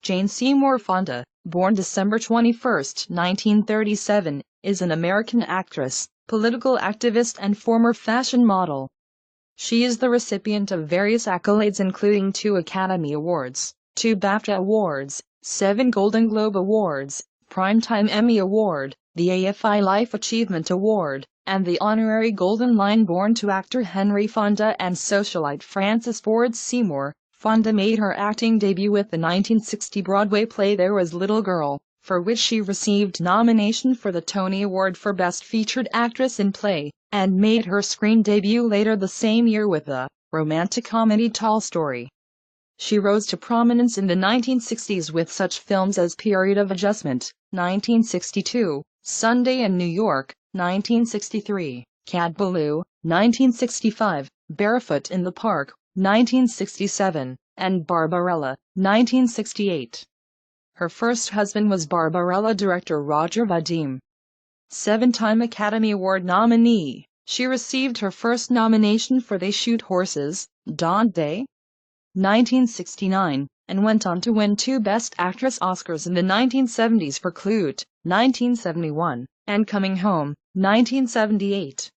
Jane Seymour Fonda, born December 21, 1937, is an American actress, political activist and former fashion model. She is the recipient of various accolades including 2 Academy Awards, 2 BAFTA Awards, 7 Golden Globe Awards, Primetime Emmy Award, the AFI Life Achievement Award, and the honorary Golden Lion born to actor Henry Fonda and socialite Frances Ford Seymour. Fonda made her acting debut with the 1960 Broadway play There Was Little Girl, for which she received nomination for the Tony Award for Best Featured Actress in Play, and made her screen debut later the same year with the romantic comedy Tall Story. She rose to prominence in the 1960s with such films as Period of Adjustment, 1962, Sunday in New York, 1963, Cat Ballou, 1965, Barefoot in the Park, 1967, and Barbarella, 1968. Her first husband was Barbarella director Roger Vadim. 7-time Academy Award nominee, she received her first nomination for They Shoot Horses, Dante, 1969, and went on to win 2 Best Actress Oscars in the 1970s for Clute, 1971, and Coming Home, 1978.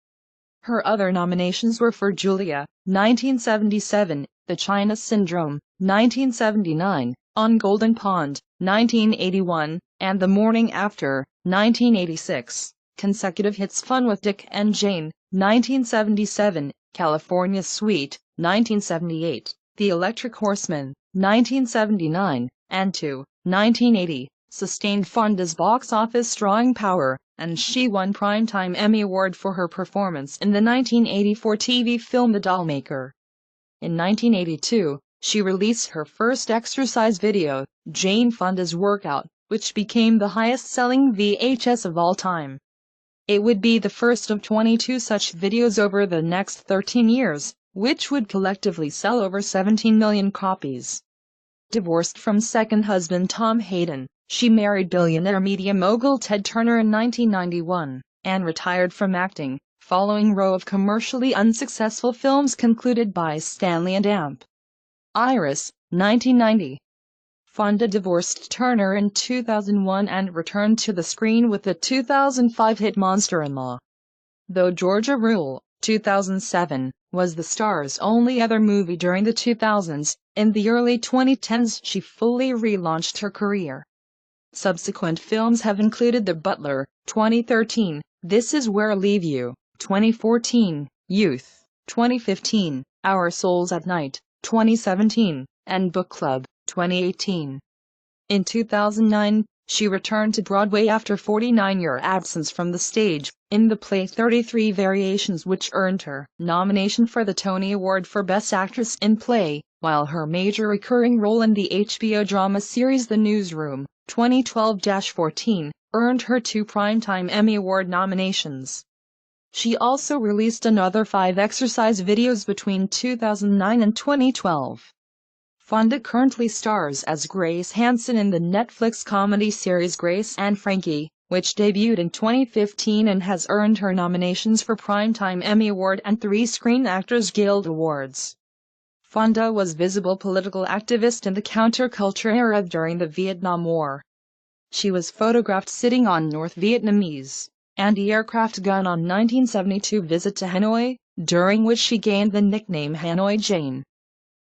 Her other nominations were for Julia, 1977, The China Syndrome, 1979, On Golden Pond, 1981, and The Morning After, 1986. Consecutive hits Fun with Dick and Jane, 1977, California Suite, 1978, The Electric Horseman, 1979, and 1980, sustained Fonda's box office drawing power, and she won Primetime Emmy Award for her performance in the 1984 TV film The Dollmaker. In 1982, she released her first exercise video, Jane Fonda's Workout, which became the highest-selling VHS of all time. It would be the first of 22 such videos over the next 13 years, which would collectively sell over 17 million copies. Divorced from second husband Tom Hayden, she married billionaire media mogul Ted Turner in 1991, and retired from acting, following a row of commercially unsuccessful films concluded by Stanley and Amp. Iris, 1990. Fonda divorced Turner in 2001 and returned to the screen with the 2005 hit Monster-in-Law. Though Georgia Rule, 2007, was the star's only other movie during the 2000s, in the early 2010s she fully relaunched her career. Subsequent films have included The Butler, 2013, This Is Where I Leave You, 2014, Youth, 2015, Our Souls at Night, 2017, and Book Club, 2018. In 2009, she returned to Broadway after a 49-year absence from the stage, in the play 33 Variations, which earned her nomination for the Tony Award for Best Actress in Play, while her major recurring role in the HBO drama series The Newsroom, 2012-14, earned her 2 Primetime Emmy Award nominations. She also released another 5 exercise videos between 2009 and 2012. Fonda currently stars as Grace Hansen in the Netflix comedy series Grace and Frankie, which debuted in 2015 and has earned her nominations for Primetime Emmy Award and 3 Screen Actors Guild Awards. Fonda was a visible political activist in the counterculture era during the Vietnam War. She was photographed sitting on North Vietnamese anti-aircraft gun on 1972 visit to Hanoi, during which she gained the nickname Hanoi Jane.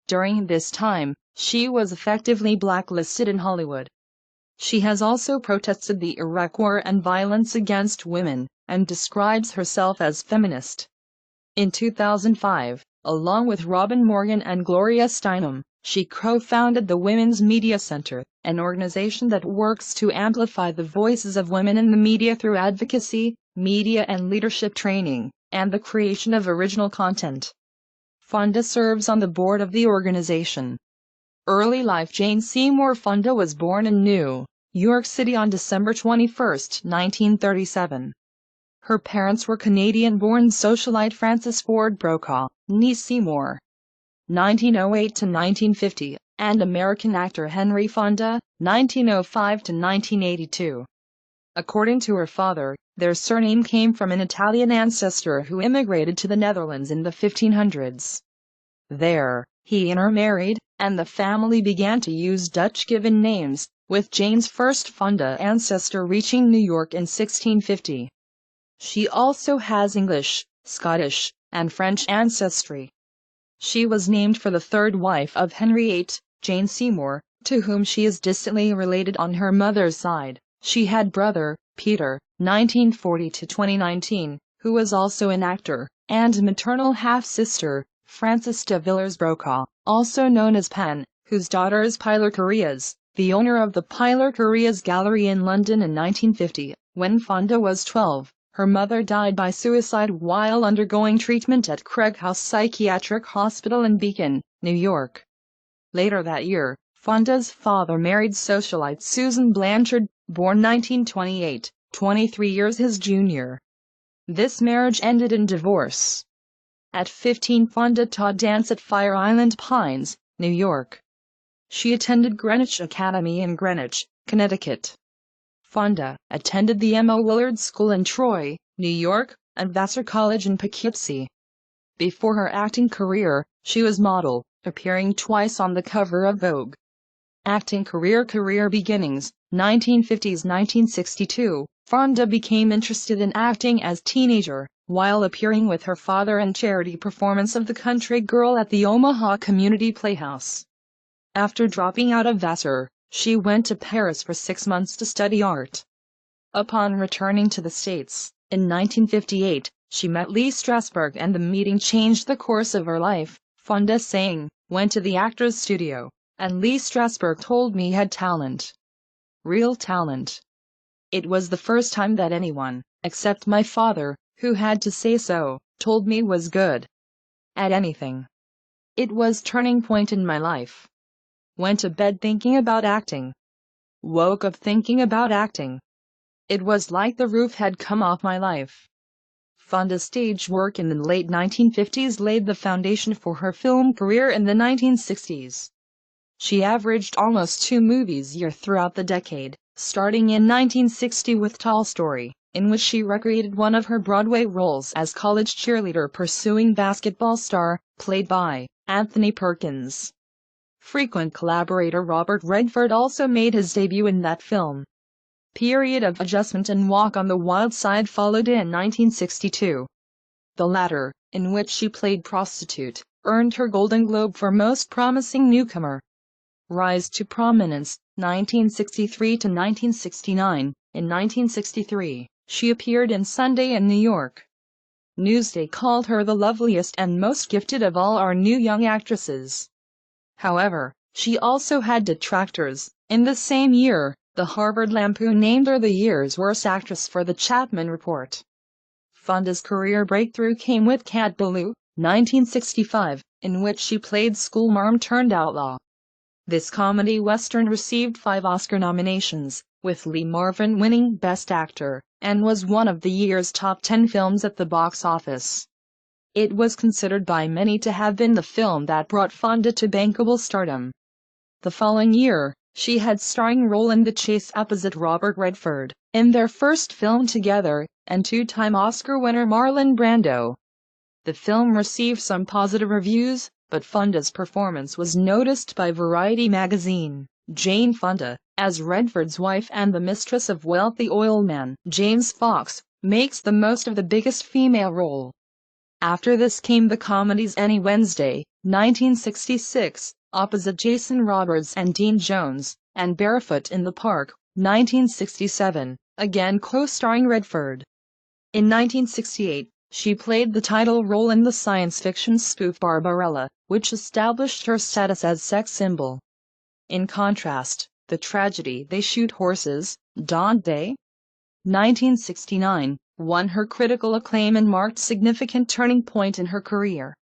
During this time, she was effectively blacklisted in Hollywood. She has also protested the Iraq War and violence against women, and describes herself as feminist. In 2005, along with Robin Morgan and Gloria Steinem, she co-founded the Women's Media Center, an organization that works to amplify the voices of women in the media through advocacy, media and leadership training, and the creation of original content. Fonda serves on the board of the organization. Early life. Jane Seymour Fonda was born in New York City on December 21, 1937. Her parents were Canadian-born socialite Frances Ford Brokaw, née Seymour, 1908–1950, and American actor Henry Fonda, 1905–1982. According to her father, their surname came from an Italian ancestor who immigrated to the Netherlands in the 1500s. There, He intermarried, and the family began to use Dutch given names, with Jane's first Fonda ancestor reaching New York in 1650. She also has English, Scottish, and French ancestry. She was named for the third wife of Henry VIII, Jane Seymour, to whom she is distantly related on her mother's side. She had brother, Peter, 1940–2019, who was also an actor, and maternal half-sister, Frances de Villers-Brokaw, also known as Pen, whose daughter is Pilar Correas, the owner of the Pilar Correas Gallery in London in 1950. When Fonda was 12, her mother died by suicide while undergoing treatment at Craig House Psychiatric Hospital in Beacon, New York. Later that year, Fonda's father married socialite Susan Blanchard, born 1928, 23 years his junior. This marriage ended in divorce. At 15, Fonda taught dance at Fire Island Pines, New York. She attended Greenwich Academy in Greenwich, Connecticut. Fonda attended the Emma Willard School in Troy, New York, and Vassar College in Poughkeepsie. Before her acting career, she was model, appearing twice on the cover of Vogue. Acting career beginnings, 1950s–1962, Fonda became interested in acting as teenager, while appearing with her father in charity performance of The Country Girl at the Omaha Community Playhouse. After dropping out of Vassar, she went to Paris for 6 months to study art. Upon returning to the States, in 1958, she met Lee Strasberg and the meeting changed the course of her life. Fonda saying, "Went to the actor's studio, and Lee Strasberg told me had talent. Real talent. It was the first time that anyone, except my father, who had to say so, told me was good at anything. It was turning point in my life. Went to bed thinking about acting. Woke up thinking about acting. It was like the roof had come off my life." Fonda's stage work in the late 1950s laid the foundation for her film career in the 1960s. She averaged almost 2 movies a year throughout the decade, starting in 1960 with Tall Story, in which she recreated one of her Broadway roles as college cheerleader pursuing basketball star, played by Anthony Perkins. Frequent collaborator Robert Redford also made his debut in that film. Period of Adjustment and Walk on the Wild Side followed in 1962. The latter, in which she played prostitute, earned her Golden Globe for Most Promising Newcomer. Rise to Prominence, 1963–1969. In 1963, she appeared in Sunday in New York. Newsday called her the loveliest and most gifted of all our new young actresses. However, she also had detractors. In the same year, the Harvard Lampoon named her the year's worst actress for the Chapman Report. Fonda's career breakthrough came with Cat Ballou, 1965, in which she played schoolmarm turned outlaw. This comedy western received 5 Oscar nominations, with Lee Marvin winning Best Actor, and was one of the year's top 10 films at the box office. It was considered by many to have been the film that brought Fonda to bankable stardom. The following year, she had starring role in The Chase opposite Robert Redford, in their first film together, and 2-time Oscar winner Marlon Brando. The film received some positive reviews, but Fonda's performance was noticed by Variety magazine. Jane Fonda, as Redford's wife and the mistress of wealthy oilman James Fox, makes the most of the biggest female role. After this came the comedies Any Wednesday, 1966, opposite Jason Robards and Dean Jones, and Barefoot in the Park, 1967, again co-starring Redford. In 1968, she played the title role in the science fiction spoof Barbarella, which established her status as sex symbol. In contrast, the tragedy They Shoot Horses, Don't They? 1969, won her critical acclaim and marked significant turning point in her career.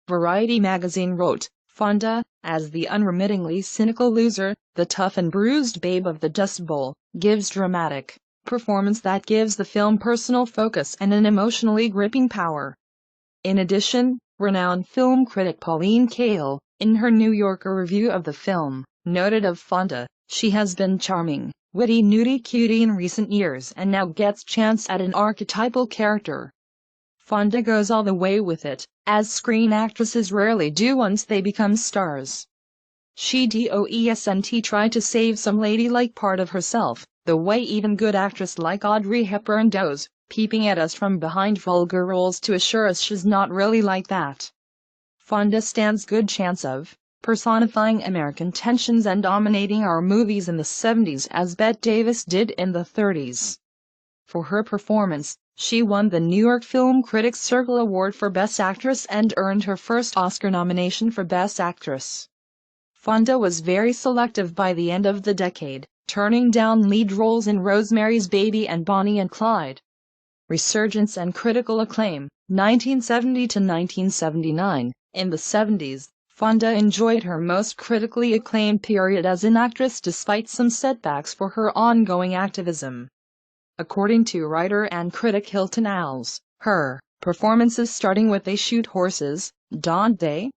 Variety magazine wrote, "Fonda, as the unremittingly cynical loser, the tough and bruised babe of the Dust Bowl, gives dramatic performance that gives the film personal focus and an emotionally gripping power." In addition, renowned film critic Pauline Kael, in her New Yorker review of the film, noted of Fonda, "She has been charming, witty nudie cutie in recent years and now gets chance at an archetypal character." Fonda goes all the way with it, as screen actresses rarely do once they become stars. She doesn't try to save some ladylike part of herself, the way even good actress like Audrey Hepburn does, peeping at us from behind vulgar roles to assure us she's not really like that. Fonda stands good chance of personifying American tensions and dominating our movies in the 70s as Bette Davis did in the 30s. For her performance, she won the New York Film Critics Circle Award for Best Actress and earned her first Oscar nomination for Best Actress. Fonda was very selective by the end of the decade, turning down lead roles in Rosemary's Baby and Bonnie and Clyde. Resurgence and critical acclaim, 1970 to 1979. In the 70s, Fonda enjoyed her most critically acclaimed period as an actress despite some setbacks for her ongoing activism. According to writer and critic Hilton Als, her performances starting with They Shoot Horses, Don't They?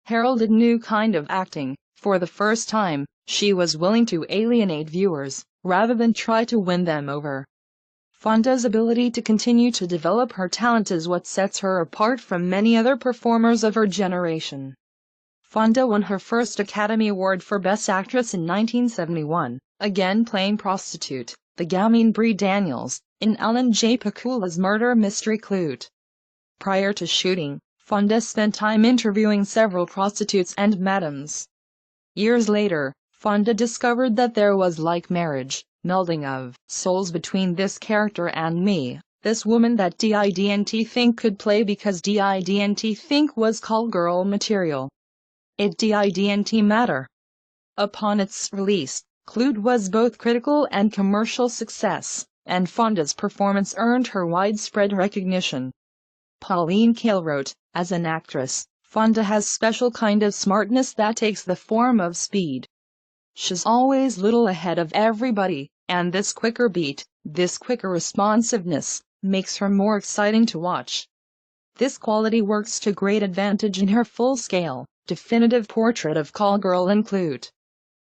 heralded a new kind of acting. For the first time, she was willing to alienate viewers, rather than try to win them over. Fonda's ability to continue to develop her talent is what sets her apart from many other performers of her generation. Fonda won her first Academy Award for Best Actress in 1971, again playing prostitute, the Gamine Brie Daniels, in Alan J. Pakula's murder mystery Clute. Prior to shooting, Fonda spent time interviewing several prostitutes and madams. Years later, Fonda discovered that there was like marriage, melding of souls between this character and me, this woman that didn't think could play because didn't think was call girl material. It didn't matter. Upon its release, Clute was both critical and commercial success, and Fonda's performance earned her widespread recognition. Pauline Kael wrote, as an actress, Fonda has special kind of smartness that takes the form of speed. She's always little ahead of everybody, and this quicker beat, this quicker responsiveness, makes her more exciting to watch. This quality works to great advantage in her full-scale, definitive portrait of call girl in Clute.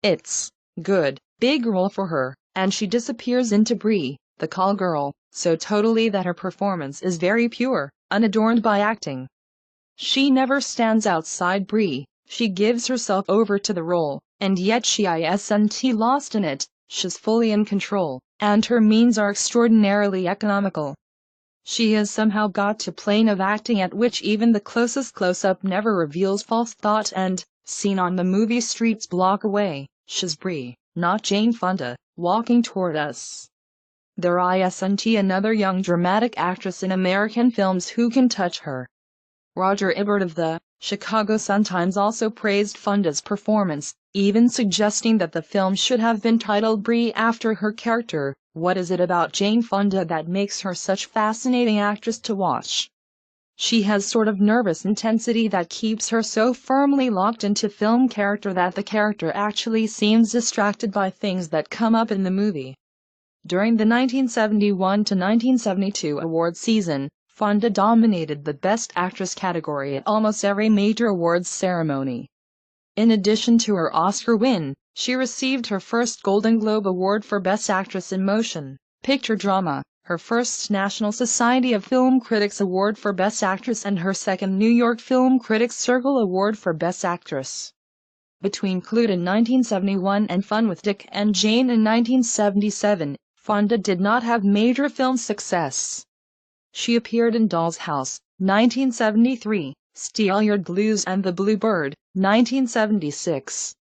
It's good, big role for her, and she disappears into Brie, the call girl, so totally that her performance is very pure, unadorned by acting. She never stands outside Brie, she gives herself over to the role, and yet she isn't lost in it, she's fully in control, and her means are extraordinarily economical. She has somehow got to plane of acting at which even the closest close-up never reveals false thought and, seen on the movie streets block away, she's Brie, not Jane Fonda, walking toward us. There isn't another young dramatic actress in American films who can touch her. Roger Ebert of the Chicago Sun-Times also praised Fonda's performance, even suggesting that the film should have been titled Brie after her character. What is it about Jane Fonda that makes her such fascinating actress to watch? She has sort of nervous intensity that keeps her so firmly locked into film character that the character actually seems distracted by things that come up in the movie. During the 1971 to 1972 award season, Fonda dominated the Best Actress category at almost every major awards ceremony. In addition to her Oscar win, she received her first Golden Globe Award for Best Actress in Motion Picture Drama, her first National Society of Film Critics Award for Best Actress and her second New York Film Critics Circle Award for Best Actress. Between Clute in 1971 and Fun with Dick and Jane in 1977, Fonda did not have major film success. She appeared in Doll's House, 1973, Steelyard Blues and the Bluebird, 1976.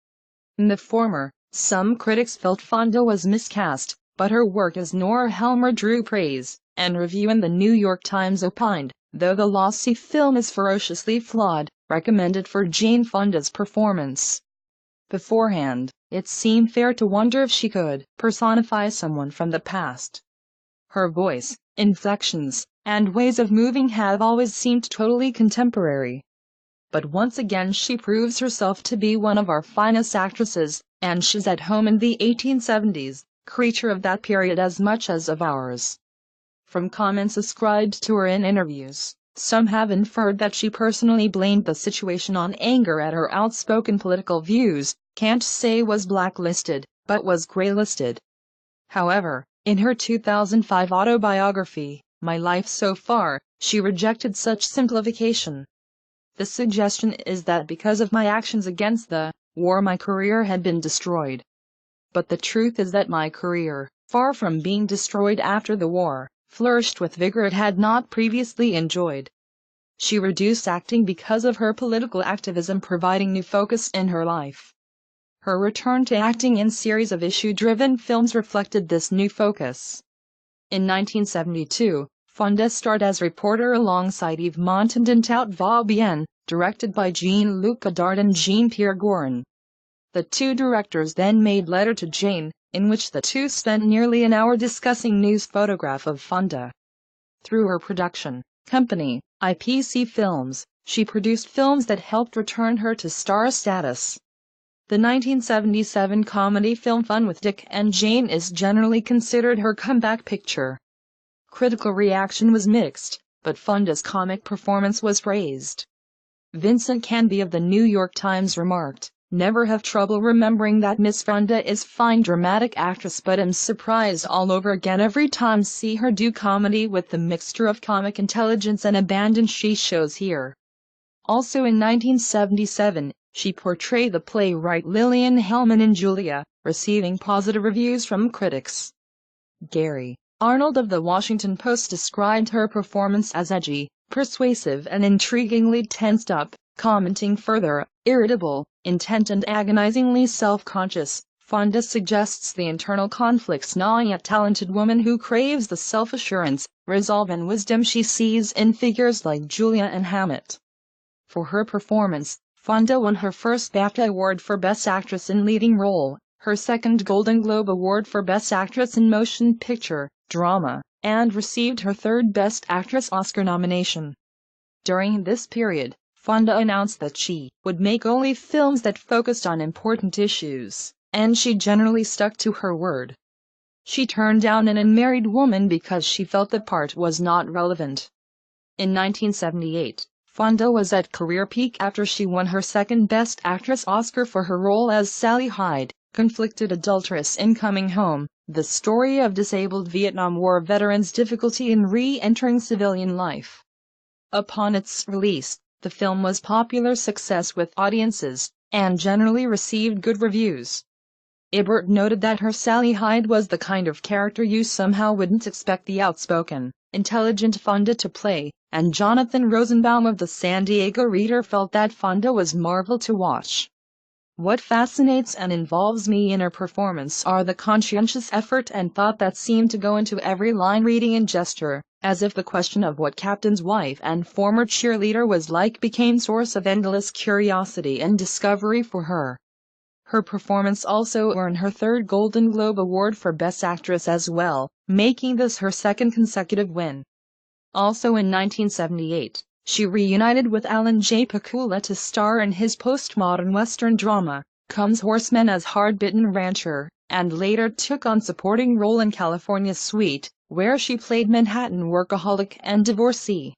In the former, some critics felt Fonda was miscast, but her work as Nora Helmer drew praise, and review in the New York Times opined, though the lossy film is ferociously flawed, recommended for Jane Fonda's performance. Beforehand, it seemed fair to wonder if she could personify someone from the past. Her voice, inflections, and ways of moving have always seemed totally contemporary. But once again she proves herself to be one of our finest actresses, and she's at home in the 1870s, creature of that period as much as of ours. From comments ascribed to her in interviews, some have inferred that she personally blamed the situation on anger at her outspoken political views, can't say was blacklisted, but was graylisted. However, in her 2005 autobiography, my life so far, she rejected such simplification. The suggestion is that because of my actions against the war my career had been destroyed. But the truth is that my career, far from being destroyed after the war, flourished with vigor it had not previously enjoyed. She reduced acting because of her political activism, providing new focus in her life. Her return to acting in series of issue-driven films reflected this new focus. In 1972, Fonda starred as reporter alongside Yves Montand in Tout va bien, directed by Jean-Luc Godard and Jean-Pierre Gorin. The two directors then made Letter to Jane, in which the two spent nearly an hour discussing news photograph of Fonda. Through her production company, IPC Films, she produced films that helped return her to star status. The 1977 comedy film Fun with Dick and Jane is generally considered her comeback picture. Critical reaction was mixed, but Fonda's comic performance was praised. Vincent Canby of the New York Times remarked, "Never have trouble remembering that Miss Fonda is fine dramatic actress, but am surprised all over again every time see her do comedy with the mixture of comic intelligence and abandon she shows here." Also in 1977, she portrayed the playwright Lillian Hellman in Julia, receiving positive reviews from critics. Gary Arnold of The Washington Post described her performance as edgy, persuasive and intriguingly tensed up, commenting further, "Irritable, intent and agonizingly self-conscious, Fonda suggests the internal conflicts gnawing at talented woman who craves the self-assurance, resolve and wisdom she sees in figures like Julia and Hamlet." For her performance, Fonda won her first BAFTA Award for Best Actress in Leading Role, her second Golden Globe Award for Best Actress in Motion Picture, Drama, and received her third Best Actress Oscar nomination. During this period, Fonda announced that she would make only films that focused on important issues, and she generally stuck to her word. She turned down An Unmarried Woman because she felt the part was not relevant. In 1978, Fonda was at career peak after she won her second Best Actress Oscar for her role as Sally Hyde, conflicted adulteress in Coming Home, the story of disabled Vietnam War veterans' difficulty in re-entering civilian life. Upon its release, the film was popular success with audiences, and generally received good reviews. Ebert noted that her Sally Hyde was the kind of character you somehow wouldn't expect the outspoken, intelligent Fonda to play, and Jonathan Rosenbaum of the San Diego Reader felt that Fonda was marvel to watch. "What fascinates and involves me in her performance are the conscientious effort and thought that seem to go into every line, reading and gesture, as if the question of what Captain's wife and former cheerleader was like became source of endless curiosity and discovery for her." Her performance also earned her third Golden Globe Award for Best Actress as well, making this her second consecutive win. Also in 1978, she reunited with Alan J. Pakula to star in his postmodern Western drama, Comes Horseman as hard-bitten rancher, and later took on supporting role in California Suite, where she played Manhattan workaholic and divorcee.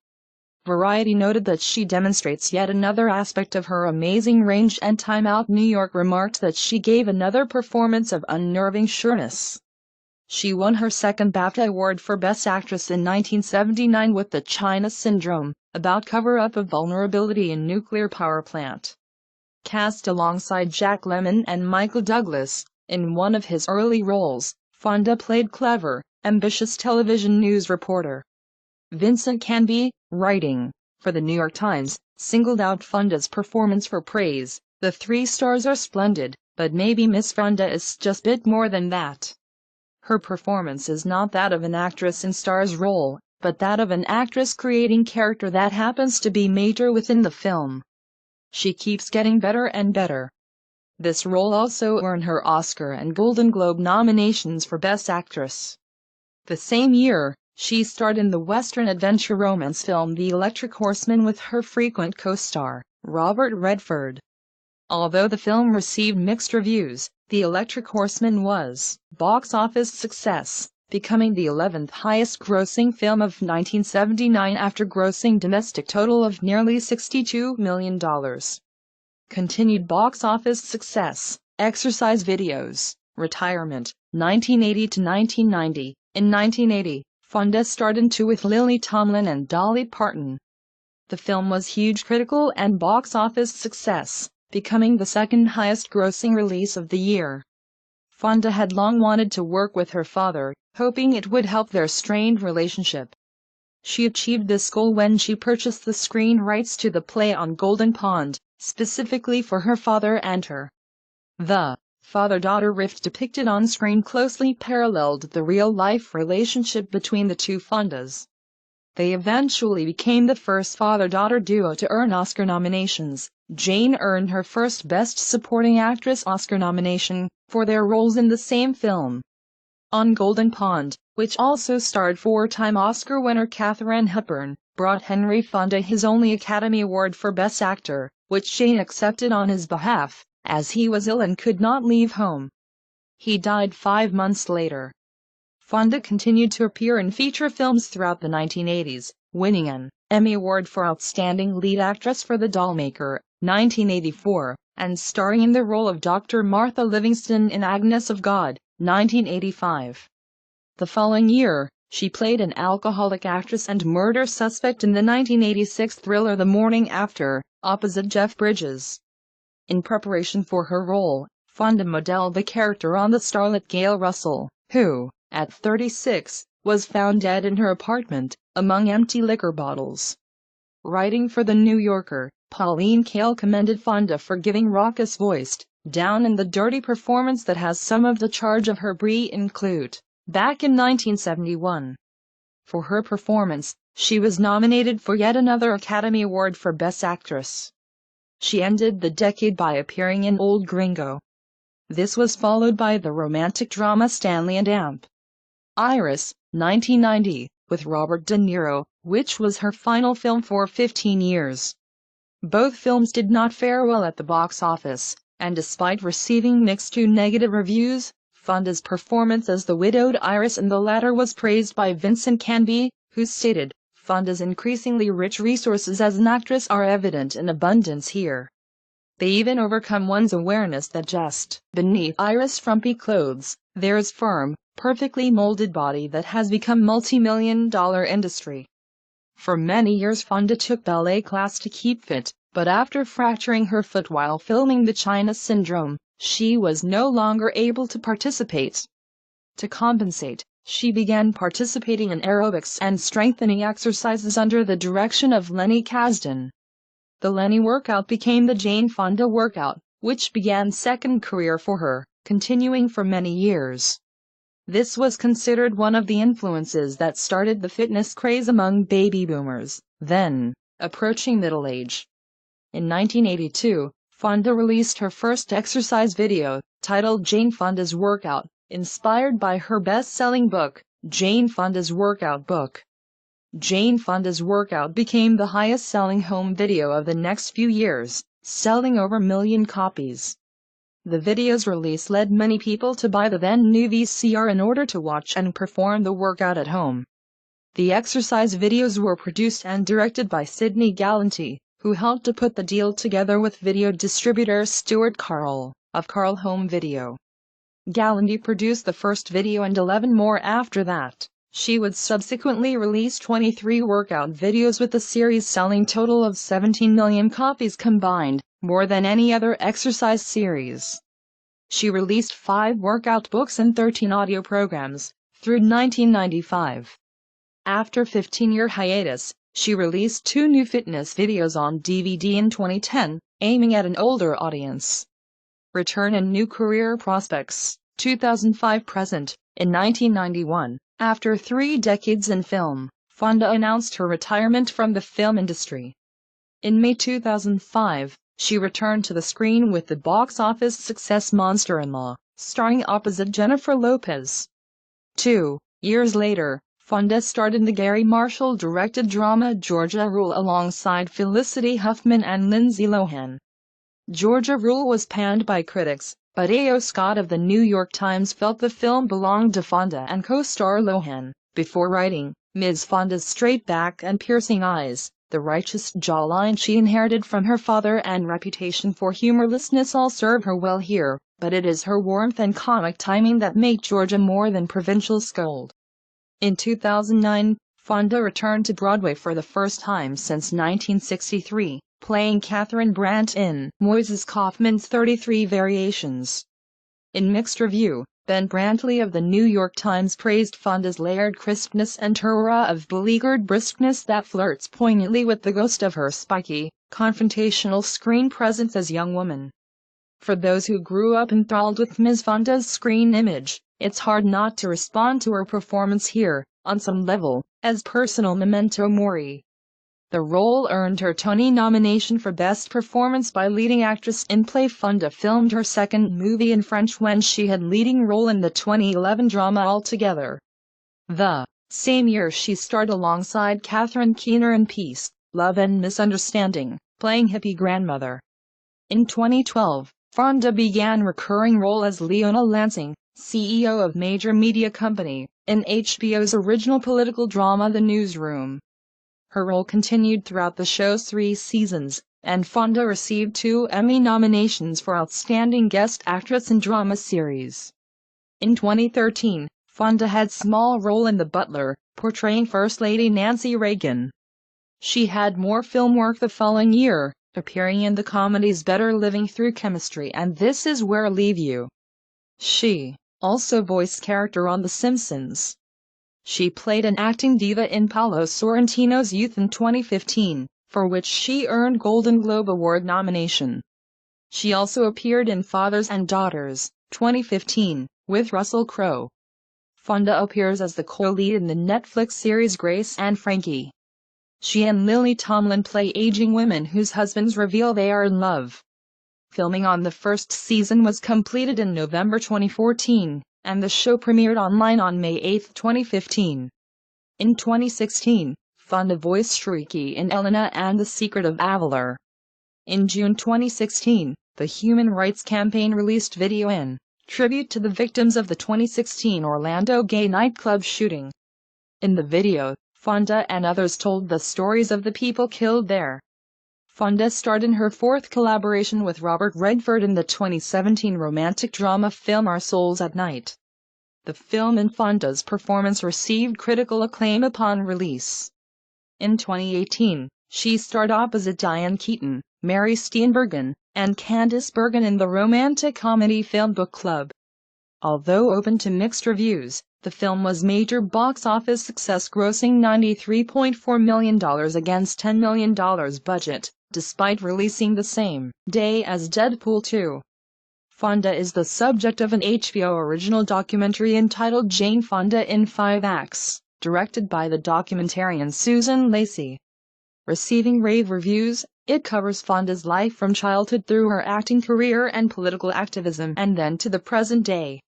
Variety noted that she demonstrates yet another aspect of her amazing range, and Time Out New York remarked that she gave another performance of unnerving sureness. She won her second BAFTA Award for Best Actress in 1979 with The China Syndrome, about cover-up of vulnerability in nuclear power plant. Cast alongside Jack Lemmon and Michael Douglas, in one of his early roles, Fonda played clever, ambitious television news reporter. Vincent Canby, writing for the New York Times, singled out Fonda's performance for praise. "The 3 stars are splendid, but maybe Miss Fonda is just a bit more than that. Her performance is not that of an actress in star's role, but that of an actress creating character that happens to be major within the film. She keeps getting better and better." This role also earned her Oscar and Golden Globe nominations for Best Actress. The same year, she starred in the Western adventure romance film The Electric Horseman with her frequent co-star, Robert Redford. Although the film received mixed reviews, The Electric Horseman was box office success, becoming the 11th highest-grossing film of 1979 after grossing domestic total of nearly $62 million. Continued box office success, Exercise Videos, Retirement, 1980 to 1990. In 1980, Fonda starred in two with Lily Tomlin and Dolly Parton. The film was huge critical and box office success, becoming the second highest grossing release of the year. Fonda had long wanted to work with her father, hoping it would help their strained relationship. She achieved this goal when she purchased the screen rights to the play on Golden Pond, specifically for her father and her. The father-daughter rift depicted on screen closely paralleled the real-life relationship between the two Fondas. They eventually became the first father-daughter duo to earn Oscar nominations. Jane earned her first Best Supporting Actress Oscar nomination for their roles in the same film. On Golden Pond, which also starred four-time Oscar winner Katharine Hepburn, brought Henry Fonda his only Academy Award for Best Actor, which Jane accepted on his behalf, as he was ill and could not leave home. He died 5 months later. Fonda continued to appear in feature films throughout the 1980s, winning an Emmy Award for Outstanding Lead Actress for The Dollmaker, 1984, and starring in the role of Dr. Martha Livingston in Agnes of God, 1985. The following year, she played an alcoholic actress and murder suspect in the 1986 thriller The Morning After, opposite Jeff Bridges. In preparation for her role, Fonda modeled the character on the starlet Gail Russell, who, at 36, was found dead in her apartment, among empty liquor bottles. Writing for The New Yorker, Pauline Kael commended Fonda for giving raucous voiced, down and the dirty performance that has some of the charge of her Brie include. Back in 1971. For her performance, she was nominated for yet another Academy Award for Best Actress. She ended the decade by appearing in Old Gringo. This was followed by the romantic drama Stanley and Amp. Iris, 1990, with Robert De Niro, which was her final film for 15 years. Both films did not fare well at the box office, and despite receiving mixed to negative reviews, Fonda's performance as the widowed Iris in the latter was praised by Vincent Canby, who stated, "Fonda's increasingly rich resources as an actress are evident in abundance here. They even overcome one's awareness that just beneath Iris' frumpy clothes, there's firm, perfectly molded body that has become multi-million-dollar industry." For many years Fonda took ballet class to keep fit, but after fracturing her foot while filming The China Syndrome, she was no longer able to participate. To compensate, she began participating in aerobics and strengthening exercises under the direction of Lenny Kasdan. The Lenny workout became the Jane Fonda workout, which began second career for her, continuing for many years. This was considered one of the influences that started the fitness craze among baby boomers, then approaching middle age. In 1982, Fonda released her first exercise video, titled Jane Fonda's Workout, inspired by her best-selling book, Jane Fonda's Workout Book. Jane Fonda's Workout became the highest-selling home video of the next few years, selling over 1 million copies. The video's release led many people to buy the then-new VCR in order to watch and perform the workout at home. The exercise videos were produced and directed by Sidney Gallanty, who helped to put the deal together with video distributor Stuart Carl, of Carl Home Video. Gallanty produced the first video and 11 more after that. She would subsequently release 23 workout videos with the series selling total of 17 million copies combined, more than any other exercise series. She released 5 workout books and 13 audio programs, through 1995. After 15-year hiatus, she released 2 new fitness videos on DVD in 2010, aiming at an older audience. Return and New Career Prospects, 2005-present. In 1991, after 3 decades in film, Fonda announced her retirement from the film industry. In May 2005, she returned to the screen with the box office success Monster-in-Law, starring opposite Jennifer Lopez. 2 years later, Fonda starred in the Gary Marshall-directed drama Georgia Rule alongside Felicity Huffman and Lindsay Lohan. Georgia Rule was panned by critics, but A.O. Scott of the New York Times felt the film belonged to Fonda and co-star Lohan, before writing, Ms. Fonda's straight back and piercing eyes, the righteous jawline she inherited from her father and reputation for humorlessness all serve her well here, but it is her warmth and comic timing that make Georgia more than provincial scold. In 2009, Fonda returned to Broadway for the first time since 1963, playing Catherine Brandt in Moises Kaufman's 33 Variations. In mixed review, Ben Brantley of the New York Times praised Fonda's layered crispness and her aura of beleaguered briskness that flirts poignantly with the ghost of her spiky, confrontational screen presence as young woman. For those who grew up enthralled with Ms. Fonda's screen image, it's hard not to respond to her performance here, on some level, as personal memento mori. The role earned her Tony nomination for Best Performance by Leading Actress in Play. Fonda filmed her second movie in French when she had leading role in the 2011 drama Altogether. The same year she starred alongside Catherine Keener in Peace, Love and Misunderstanding, playing hippie grandmother. In 2012, Fonda began recurring role as Leona Lansing, CEO of major media company, in HBO's original political drama The Newsroom. Her role continued throughout the show's 3 seasons, and Fonda received 2 Emmy nominations for Outstanding Guest Actress in Drama Series. In 2013, Fonda had small role in The Butler, portraying First Lady Nancy Reagan. She had more film work the following year, appearing in the comedies Better Living Through Chemistry and This Is Where I Leave You. She also voiced character on The Simpsons. She played an acting diva in Paolo Sorrentino's Youth in 2015, for which she earned Golden Globe Award nomination. She also appeared in Fathers and Daughters, 2015, with Russell Crowe. Fonda appears as the co-lead in the Netflix series Grace and Frankie. She and Lily Tomlin play aging women whose husbands reveal they are in love. Filming on the first season was completed in November 2014, and the show premiered online on May 8, 2015. In 2016, Fonda voiced Shrieky in Elena and the Secret of Avalar. In June 2016, the Human Rights Campaign released video in tribute to the victims of the 2016 Orlando gay nightclub shooting. In the video, Fonda and others told the stories of the people killed there. Fonda starred in her 4th collaboration with Robert Redford in the 2017 romantic drama film Our Souls at Night. The film and Fonda's performance received critical acclaim upon release. In 2018, she starred opposite Diane Keaton, Mary Steenburgen, and Candice Bergen in the romantic comedy film Book Club. Although open to mixed reviews, the film was major box office success, grossing $93.4 million against $10 million budget, despite releasing the same day as Deadpool 2. Fonda is the subject of an HBO original documentary entitled Jane Fonda in 5 Acts, directed by the documentarian Susan Lacey. Receiving rave reviews, it covers Fonda's life from childhood through her acting career and political activism and then to the present day.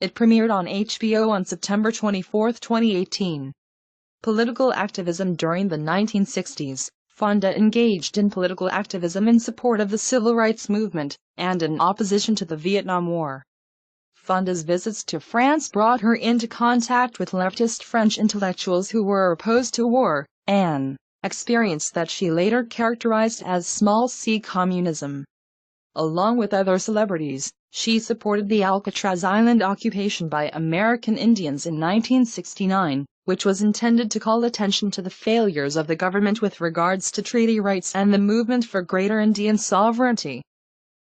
It premiered on HBO on September 24, 2018. Political activism. During the 1960s, Fonda engaged in political activism in support of the civil rights movement, and in opposition to the Vietnam War. Fonda's visits to France brought her into contact with leftist French intellectuals who were opposed to war, an experience that she later characterized as small-c communism. Along with other celebrities, she supported the Alcatraz Island occupation by American Indians in 1969, which was intended to call attention to the failures of the government with regards to treaty rights and the movement for greater Indian sovereignty.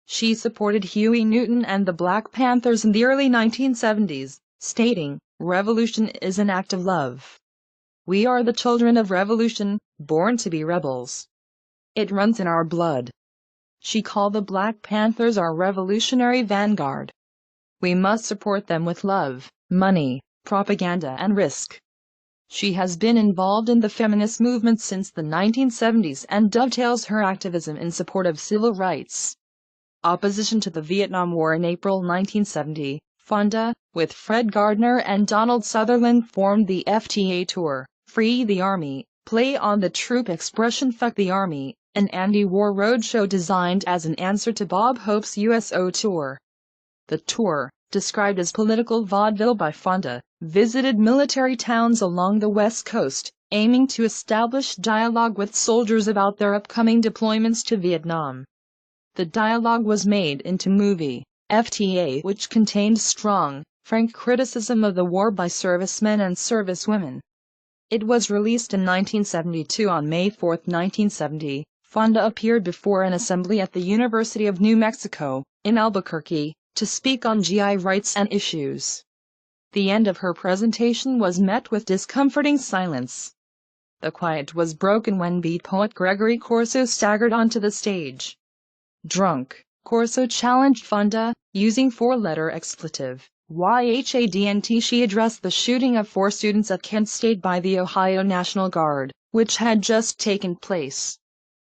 She supported Huey Newton and the Black Panthers in the early 1970s, stating, "Revolution is an act of love. We are the children of revolution, born to be rebels. It runs in our blood." She called the Black Panthers our revolutionary vanguard. We must support them with love, money, propaganda and risk. She has been involved in the feminist movement since the 1970s and dovetails her activism in support of civil rights. Opposition to the Vietnam War. In April 1970, Fonda, with Fred Gardner and Donald Sutherland, formed the FTA Tour, Free the Army, play on the troop expression Fuck the Army, an anti-war roadshow designed as an answer to Bob Hope's USO tour. The tour, described as political vaudeville by Fonda, visited military towns along the West Coast, aiming to establish dialogue with soldiers about their upcoming deployments to Vietnam. The dialogue was made into movie, FTA, which contained strong, frank criticism of the war by servicemen and servicewomen. It was released in 1972 on May 4, 1970. Fonda appeared before an assembly at the University of New Mexico, in Albuquerque, to speak on GI rights and issues. The end of her presentation was met with discomforting silence. The quiet was broken when beat poet Gregory Corso staggered onto the stage. Drunk, Corso challenged Fonda, using four-letter expletive YHADNT. She addressed the shooting of 4 students at Kent State by the Ohio National Guard, which had just taken place.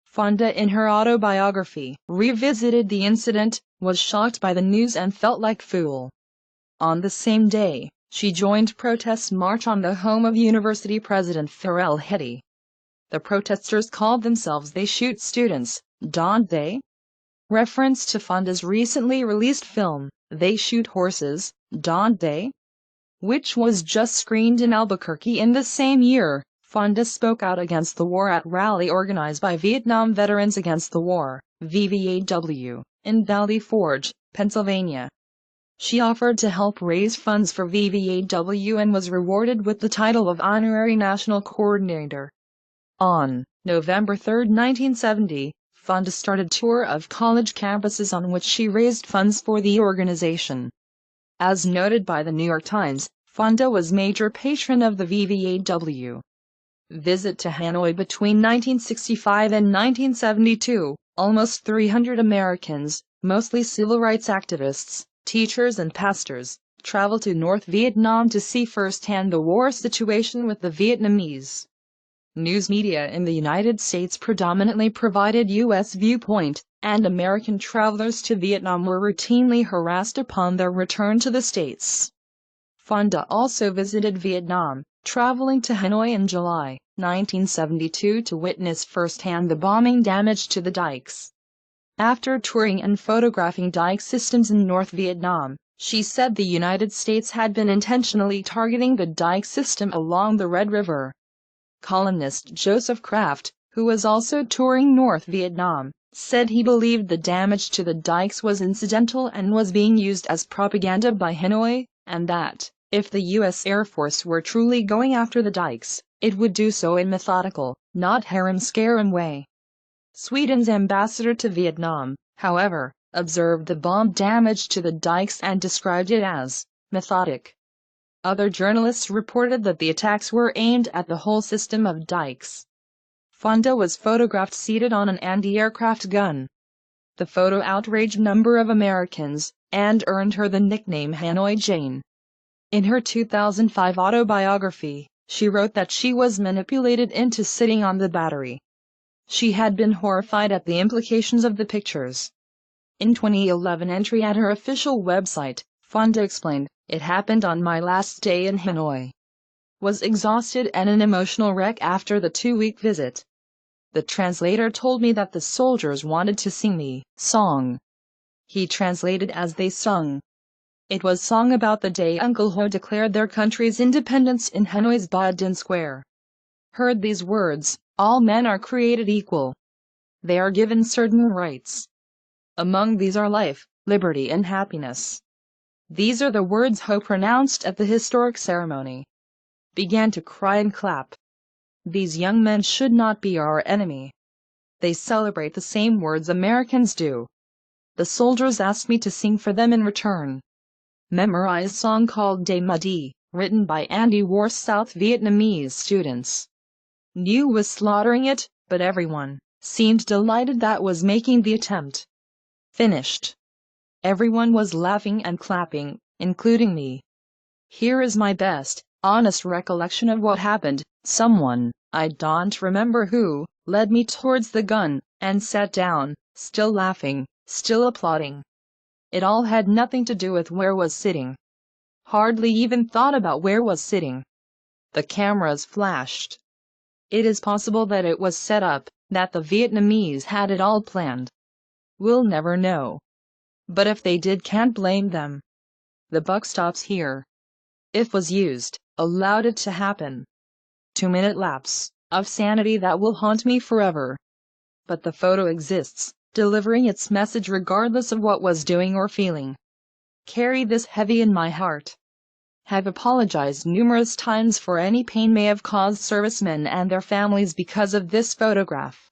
Fonda, in her autobiography, revisited the incident, was shocked by the news and felt like fool. On the same day, she joined protest march on the home of university president Pharrell Hetty. The protesters called themselves They Shoot Students, Don't They? Reference to Fonda's recently released film, They Shoot Horses, Don't They? Which was just screened in Albuquerque in the same year. Fonda spoke out against the war at rally organized by Vietnam Veterans Against the War, VVAW, in Valley Forge, Pennsylvania. She offered to help raise funds for VVAW and was rewarded with the title of Honorary National Coordinator. On November 3, 1970, Fonda started a tour of college campuses on which she raised funds for the organization. As noted by the New York Times, Fonda was major patron of the VVAW. Visit to Hanoi between 1965 and 1972, almost 300 Americans, mostly civil rights activists, teachers and pastors, traveled to North Vietnam to see firsthand the war situation with the Vietnamese. News media in the United States predominantly provided U.S. viewpoint, and American travelers to Vietnam were routinely harassed upon their return to the States. Fonda also visited Vietnam, traveling to Hanoi in July 1972 to witness firsthand the bombing damage to the dikes. After touring and photographing dike systems in North Vietnam, she said the United States had been intentionally targeting the dike system along the Red River. Columnist Joseph Kraft, who was also touring North Vietnam, said he believed the damage to the dikes was incidental and was being used as propaganda by Hanoi, and that, if the U.S. Air Force were truly going after the dikes, it would do so in methodical, not harem-scarum way. Sweden's ambassador to Vietnam, however, observed the bomb damage to the dikes and described it as methodic. Other journalists reported that the attacks were aimed at the whole system of dikes. Fonda was photographed seated on an anti-aircraft gun. The photo outraged a number of Americans, and earned her the nickname Hanoi Jane. In her 2005 autobiography, she wrote that she was manipulated into sitting on the battery. She had been horrified at the implications of the pictures. In 2011 entry at her official website, Fonda explained, "It happened on my last day in Hanoi. Was exhausted and an emotional wreck after the 2-week visit. The translator told me that the soldiers wanted to sing me song. He translated as they sung. It was song about the day Uncle Ho declared their country's independence in Hanoi's Ba Dinh Square. Heard these words, all men are created equal. They are given certain rights. Among these are life, liberty and happiness. These are the words Ho pronounced at the historic ceremony. Began to cry and clap. These young men should not be our enemy. They celebrate the same words Americans do. The soldiers asked me to sing for them in return. Memorized song called De Ma Di, written by anti-war South Vietnamese students. Knew was slaughtering it, but everyone seemed delighted that was making the attempt. Finished. Everyone was laughing and clapping, including me. Here is my best, honest recollection of what happened. Someone, I don't remember who, led me towards the gun, and sat down, still laughing, still applauding. It all had nothing to do with where was sitting. Hardly even thought about where was sitting. The cameras flashed. It is possible that it was set up, that the Vietnamese had it all planned. We'll never know. But if they did, can't blame them. The buck stops here. If was used, allowed it to happen. 2-minute lapse of sanity that will haunt me forever. But the photo exists, delivering its message regardless of what was doing or feeling. Carry this heavy in my heart. have apologized numerous times for any pain may have caused servicemen and their families because of this photograph.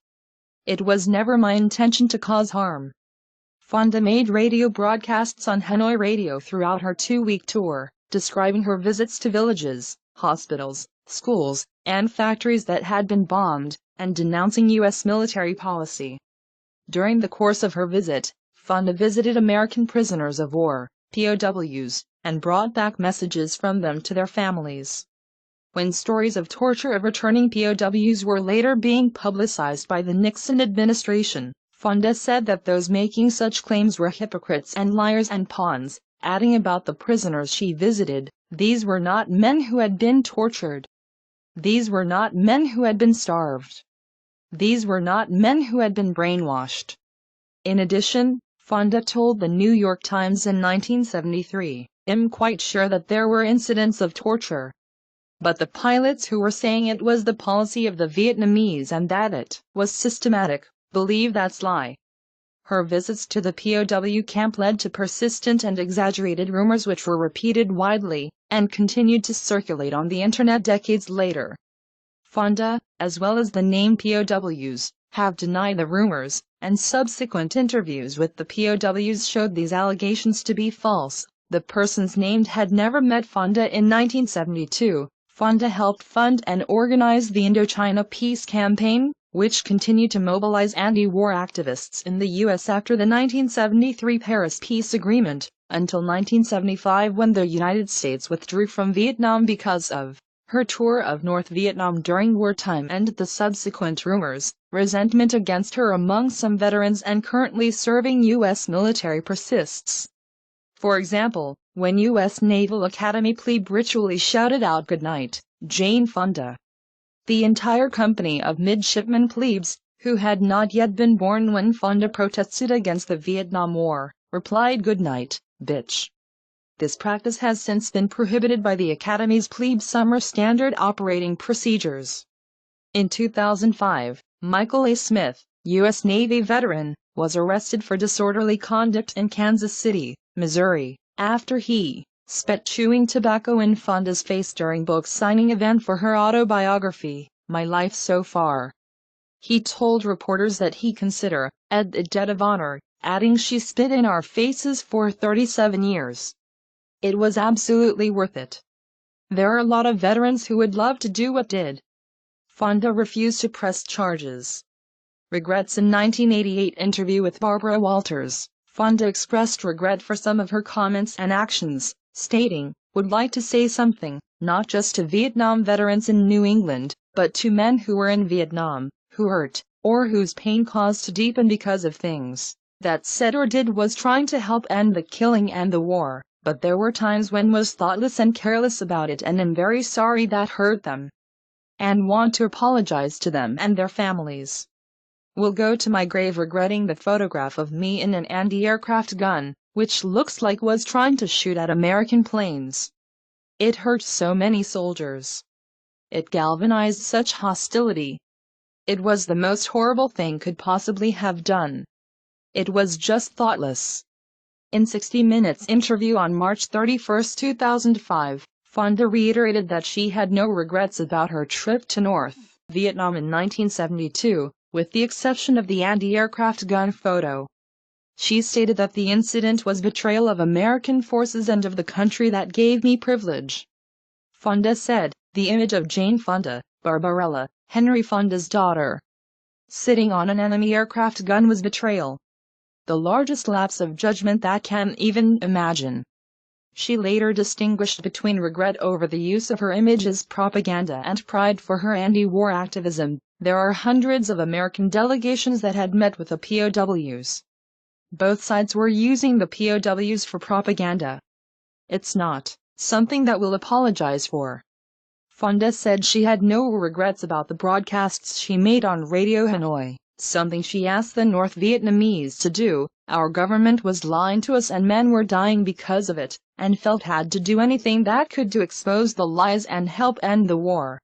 It was never my intention to cause harm. Fonda made radio broadcasts on Hanoi radio throughout her 2-week tour, describing her visits to villages, hospitals, schools, and factories that had been bombed, and denouncing U.S. military policy. During the course of her visit, Fonda visited American prisoners of war, POWs, and brought back messages from them to their families. When stories of torture of returning POWs were later being publicized by the Nixon administration, Fonda said that those making such claims were hypocrites and liars and pawns, adding about the prisoners she visited, these were not men who had been tortured. These were not men who had been starved. These were not men who had been brainwashed. In addition, Fonda told the New York Times in 1973, "I'm quite sure that there were incidents of torture. But the pilots who were saying it was the policy of the Vietnamese and that it was systematic, believe that's lie." Her visits to the POW camp led to persistent and exaggerated rumors which were repeated widely, and continued to circulate on the internet decades later. Fonda, as well as the name POWs, have denied the rumors, and subsequent interviews with the POWs showed these allegations to be false. The persons named had never met Fonda. In 1972, Fonda helped fund and organize the Indochina Peace Campaign, which continued to mobilize anti-war activists in the U.S. after the 1973 Paris Peace Agreement, until 1975 when the United States withdrew from Vietnam because of her tour of North Vietnam during wartime and the subsequent rumors. Resentment against her among some veterans and currently serving U.S. military persists. For example, when U.S. Naval Academy plebe ritually shouted out "Good night, Jane Fonda," the entire company of midshipmen plebes, who had not yet been born when Fonda protested against the Vietnam War, replied "Good night, bitch." This practice has since been prohibited by the Academy's plebe summer standard operating procedures. In 2005, Michael A. Smith, U.S. Navy veteran, was arrested for disorderly conduct in Kansas City, Missouri, after he spat chewing tobacco in Fonda's face during book signing event for her autobiography, My Life So Far. He told reporters that he considered it a debt of honor, adding she spit in our faces for 37 years. It was absolutely worth it. There are a lot of veterans who would love to do what did. Fonda refused to press charges. Regrets. In 1988 interview with Barbara Walters, Fonda expressed regret for some of her comments and actions, stating, "Would like to say something, not just to Vietnam veterans in New England, but to men who were in Vietnam, who hurt, or whose pain caused to deepen because of things that said or did was trying to help end the killing and the war, but there were times when was thoughtless and careless about it, and am very sorry that hurt them, and want to apologize to them and their families. Will go to my grave regretting the photograph of me in an anti-aircraft gun, which looks like was trying to shoot at American planes. It hurt so many soldiers. It galvanized such hostility. It was the most horrible thing could possibly have done. It was just thoughtless." In 60 Minutes interview on March 31, 2005, Fonda reiterated that she had no regrets about her trip to North Vietnam in 1972, with the exception of the anti-aircraft gun photo. She stated that the incident was betrayal of American forces and of the country that gave me privilege. Fonda said, "The image of Jane Fonda, Barbarella, Henry Fonda's daughter, sitting on an enemy aircraft gun was betrayal. The largest lapse of judgment that can even imagine." She later distinguished between regret over the use of her image as propaganda and pride for her anti-war activism. There are hundreds of American delegations that had met with the POWs. Both sides were using the POWs for propaganda. It's not something that we'll apologize for. Fonda said she had no regrets about the broadcasts she made on Radio Hanoi, something she asked the North Vietnamese to do. "Our government was lying to us and men were dying because of it, and felt had to do anything that could to expose the lies and help end the war."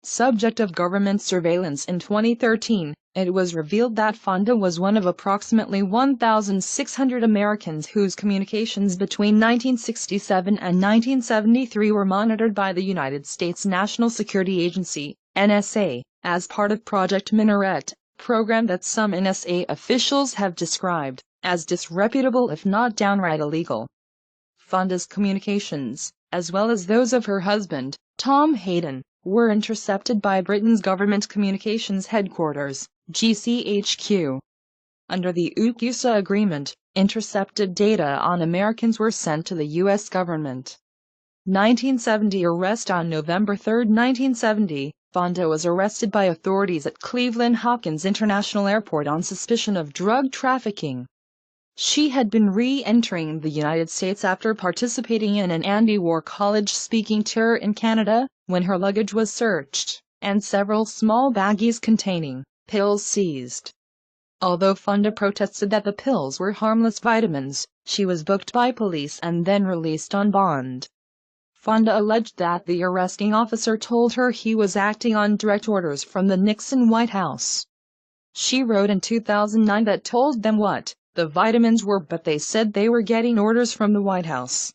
Subject of government surveillance. In 2013, it was revealed that Fonda was one of approximately 1,600 Americans whose communications between 1967 and 1973 were monitored by the United States National Security Agency, NSA, as part of Project Minaret, a program that some NSA officials have described as disreputable if not downright illegal. Fonda's communications, as well as those of her husband, Tom Hayden, were intercepted by Britain's Government Communications Headquarters, GCHQ. Under the UCUSA agreement, intercepted data on Americans were sent to the U.S. government. 1970 arrest. On November 3, 1970, Fonda was arrested by authorities at Cleveland Hopkins International Airport on suspicion of drug trafficking. She had been re-entering the United States after participating in an anti-war college speaking tour in Canada, when her luggage was searched, and several small baggies containing pills seized. Although Fonda protested that the pills were harmless vitamins, she was booked by police and then released on bond. Fonda alleged that the arresting officer told her he was acting on direct orders from the Nixon White House. She wrote in 2009 that told them what the vitamins were, but they said they were getting orders from the White House.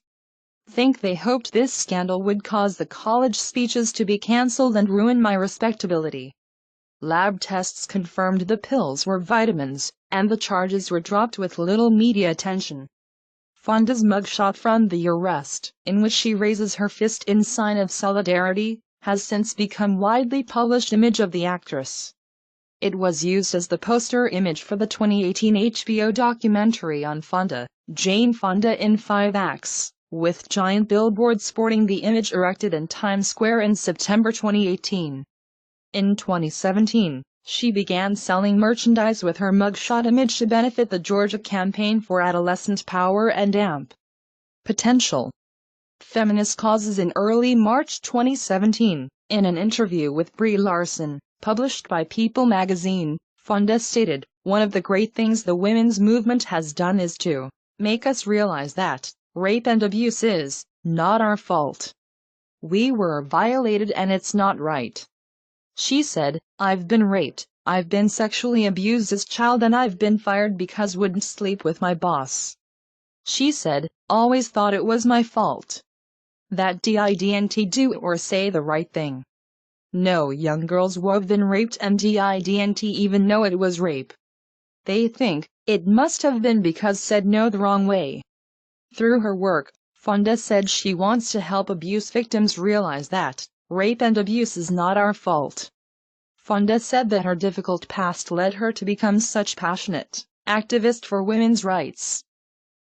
They hoped this scandal would cause the college speeches to be cancelled and ruin my respectability. Lab tests confirmed the pills were vitamins, and the charges were dropped with little media attention. Fonda's mugshot from the arrest, in which she raises her fist in sign of solidarity, has since become widely published image of the actress. It was used as the poster image for the 2018 HBO documentary on Fonda, Jane Fonda in 5 Acts, with giant billboards sporting the image erected in Times Square in September 2018. In 2017, she began selling merchandise with her mugshot image to benefit the Georgia Campaign for Adolescent Power and AMP. Potential feminist causes. In early March 2017, in an interview with Brie Larson, published by People magazine, Fonda stated, "One of the great things the women's movement has done is to make us realize that rape and abuse is not our fault. We were violated and it's not right." She said, "I've been raped, I've been sexually abused as a child, and I've been fired because wouldn't sleep with my boss." She said, "Always thought it was my fault. That didn't do or say the right thing. No young girls who've been raped and didn't even know it was rape. They think it must have been because said no the wrong way." Through her work, Fonda said she wants to help abuse victims realize that rape and abuse is not our fault. Fonda said that her difficult past led her to become such passionate activist for women's rights.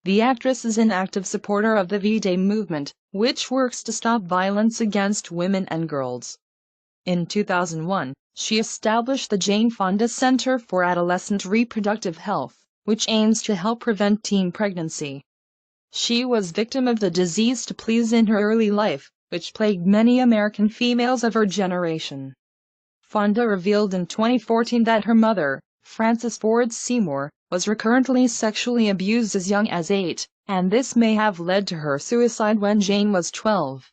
The actress is an active supporter of the V-Day movement, which works to stop violence against women and girls. In 2001, she established the Jane Fonda Center for Adolescent Reproductive Health, which aims to help prevent teen pregnancy. She was victim of the disease to please in her early life, which plagued many American females of her generation. Fonda revealed in 2014 that her mother, Frances Ford Seymour, was recurrently sexually abused as young as 8, and this may have led to her suicide when Jane was 12.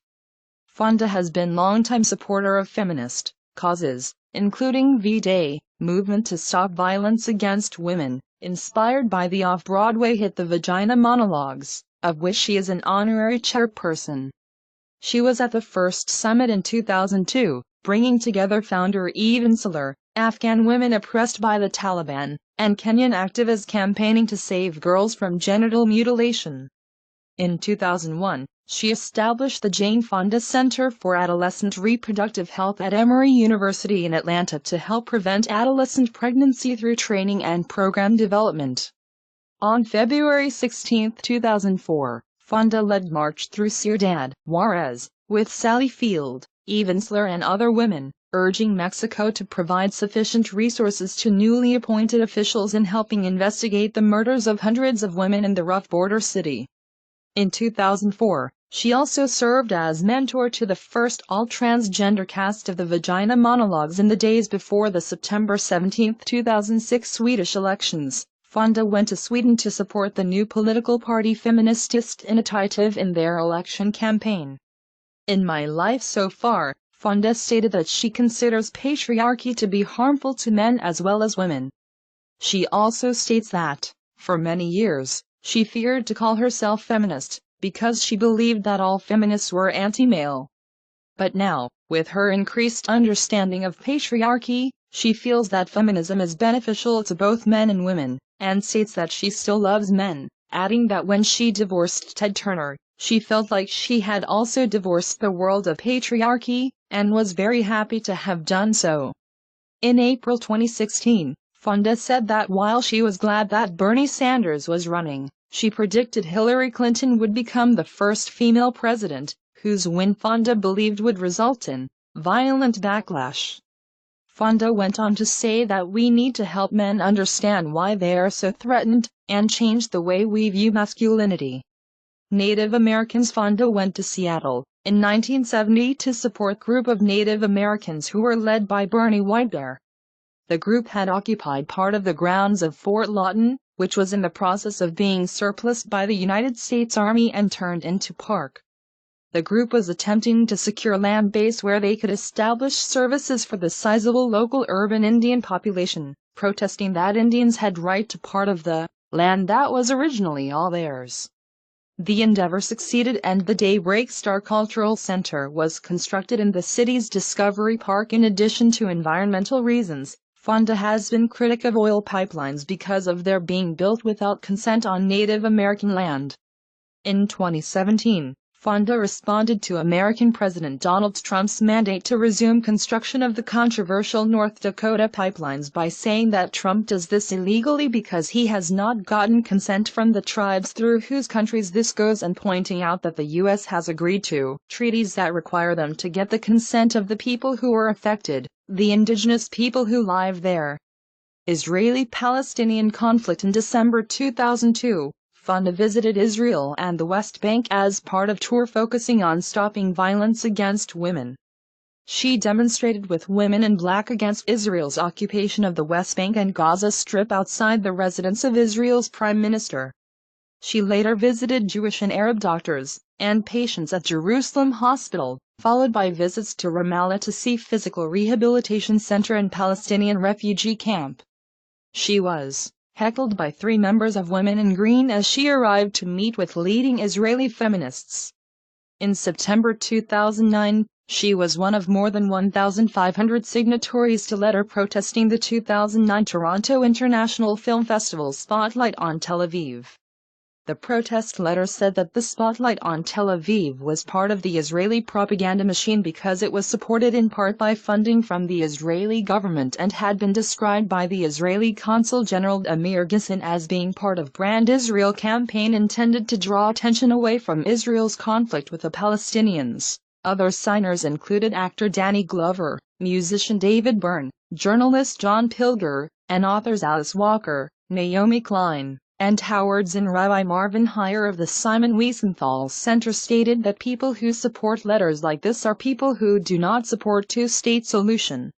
Fonda has been longtime supporter of feminist causes, including V-Day movement to stop violence against women, inspired by the off-Broadway hit The Vagina Monologues, of which she is an honorary chairperson. She was at the first summit in 2002, bringing together founder Eve Ensler, Afghan women oppressed by the Taliban, and Kenyan activists campaigning to save girls from genital mutilation. In 2001, she established the Jane Fonda Center for Adolescent Reproductive Health at Emory University in Atlanta to help prevent adolescent pregnancy through training and program development. On February 16, 2004, Fonda led March through Ciudad Juarez, with Sally Field, Eve Ensler and other women, urging Mexico to provide sufficient resources to newly appointed officials in helping investigate the murders of hundreds of women in the rough border city. In 2004, she also served as mentor to the first all-transgender cast of The Vagina Monologues in the days before the September 17, 2006 Swedish elections. Fonda went to Sweden to support the new political party Feministiskt Initiative in their election campaign. In my life so far, Fonda stated that she considers patriarchy to be harmful to men as well as women. She also states that, for many years, she feared to call herself feminist, because she believed that all feminists were anti-male. But now, with her increased understanding of patriarchy, she feels that feminism is beneficial to both men and women, and states that she still loves men, adding that when she divorced Ted Turner, she felt like she had also divorced the world of patriarchy, and was very happy to have done so. In April 2016, Fonda said that while she was glad that Bernie Sanders was running, she predicted Hillary Clinton would become the first female president, whose win Fonda believed would result in violent backlash. Fonda went on to say that we need to help men understand why they are so threatened, and change the way we view masculinity. Native Americans. Fonda went to Seattle in 1970 to support a group of Native Americans who were led by Bernie Whitebear. The group had occupied part of the grounds of Fort Lawton, which was in the process of being surplused by the United States Army and turned into park. The group was attempting to secure land base where they could establish services for the sizable local urban Indian population, protesting that Indians had right to part of the land that was originally all theirs. The endeavor succeeded, and the Daybreak Star Cultural Center was constructed in the city's Discovery Park. In addition to environmental reasons, Fonda has been critic of oil pipelines because of their being built without consent on Native American land. In 2017, Fonda responded to American President Donald Trump's mandate to resume construction of the controversial North Dakota pipelines by saying that Trump does this illegally because he has not gotten consent from the tribes through whose countries this goes, and pointing out that the U.S. has agreed to treaties that require them to get the consent of the people who are affected, the indigenous people who live there. Israeli-Palestinian conflict. In December 2002, Fonda visited Israel and the West Bank as part of a tour focusing on stopping violence against women. She demonstrated with women in black against Israel's occupation of the West Bank and Gaza Strip outside the residence of Israel's Prime Minister. She later visited Jewish and Arab doctors and patients at Jerusalem Hospital, followed by visits to Ramallah to see physical rehabilitation center and Palestinian refugee camp. She was heckled by 3 members of Women in Green as she arrived to meet with leading Israeli feminists. In September 2009, she was one of more than 1,500 signatories to a letter protesting the 2009 Toronto International Film Festival's Spotlight on Tel Aviv. The protest letter said that the Spotlight on Tel Aviv was part of the Israeli propaganda machine because it was supported in part by funding from the Israeli government and had been described by the Israeli Consul General Amir Gissin as being part of Brand Israel campaign intended to draw attention away from Israel's conflict with the Palestinians. Other signers included actor Danny Glover, musician David Byrne, journalist John Pilger, and authors Alice Walker, Naomi Klein, and Howard Zinn. Rabbi Marvin Heyer of the Simon Wiesenthal Center stated that people who support letters like this are people who do not support two-state solution.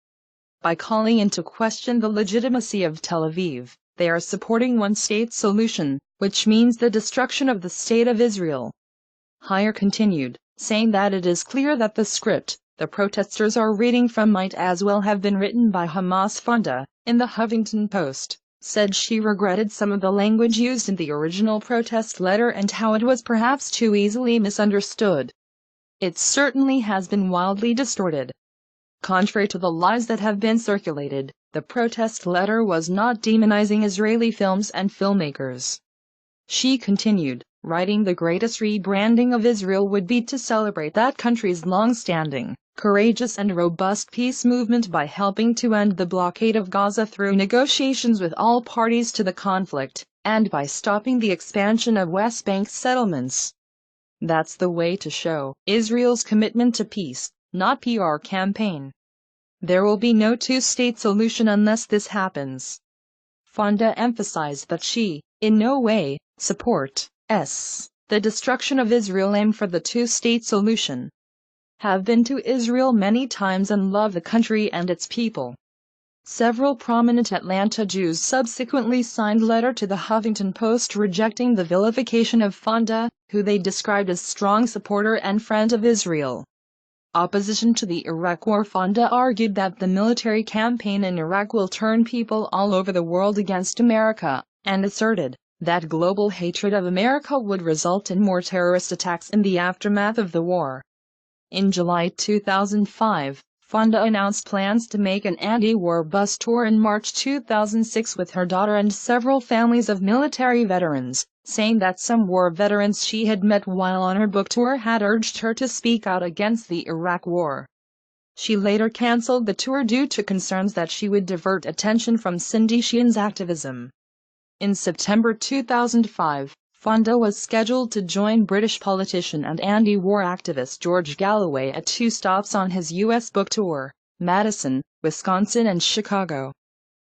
By calling into question the legitimacy of Tel Aviv, they are supporting one-state solution, which means the destruction of the state of Israel. Heyer continued, saying that it is clear that the script the protesters are reading from might as well have been written by Hamas. Fonda, in the Huffington Post, said she regretted some of the language used in the original protest letter and how it was perhaps too easily misunderstood. It certainly has been wildly distorted. Contrary to the lies that have been circulated, the protest letter was not demonizing Israeli films and filmmakers. She continued, writing, the greatest rebranding of Israel would be to celebrate that country's long-standing, courageous and robust peace movement by helping to end the blockade of Gaza through negotiations with all parties to the conflict, and by stopping the expansion of West Bank settlements. That's the way to show Israel's commitment to peace, not PR campaign. There will be no two-state solution unless this happens. Fonda emphasized that she, in no way, supports the destruction of Israel. Aim for the two-state solution. Have been to Israel many times and love the country and its people. Several prominent Atlanta Jews subsequently signed a letter to the Huffington Post rejecting the vilification of Fonda, who they described as strong supporter and friend of Israel. opposition to the Iraq War. Fonda argued that the military campaign in Iraq will turn people all over the world against America, and asserted that global hatred of America would result in more terrorist attacks in the aftermath of the war. In July 2005, Fonda announced plans to make an anti-war bus tour in March 2006 with her daughter and several families of military veterans, saying that some war veterans she had met while on her book tour had urged her to speak out against the Iraq War. She later canceled the tour due to concerns that she would divert attention from Cindy Sheehan's activism. In September 2005, Fonda was scheduled to join British politician and anti-war activist George Galloway at 2 stops on his U.S. book tour, Madison, Wisconsin and Chicago.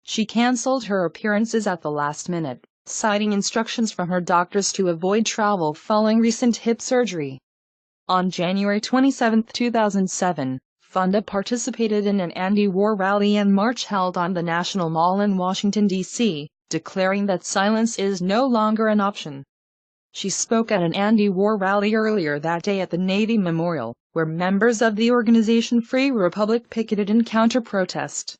She canceled her appearances at the last minute, citing instructions from her doctors to avoid travel following recent hip surgery. On January 27, 2007, Fonda participated in an anti-war rally and march held on the National Mall in Washington, D.C., declaring that silence is no longer an option. She spoke at an anti-war rally earlier that day at the Navy Memorial, where members of the organization Free Republic picketed in counter-protest.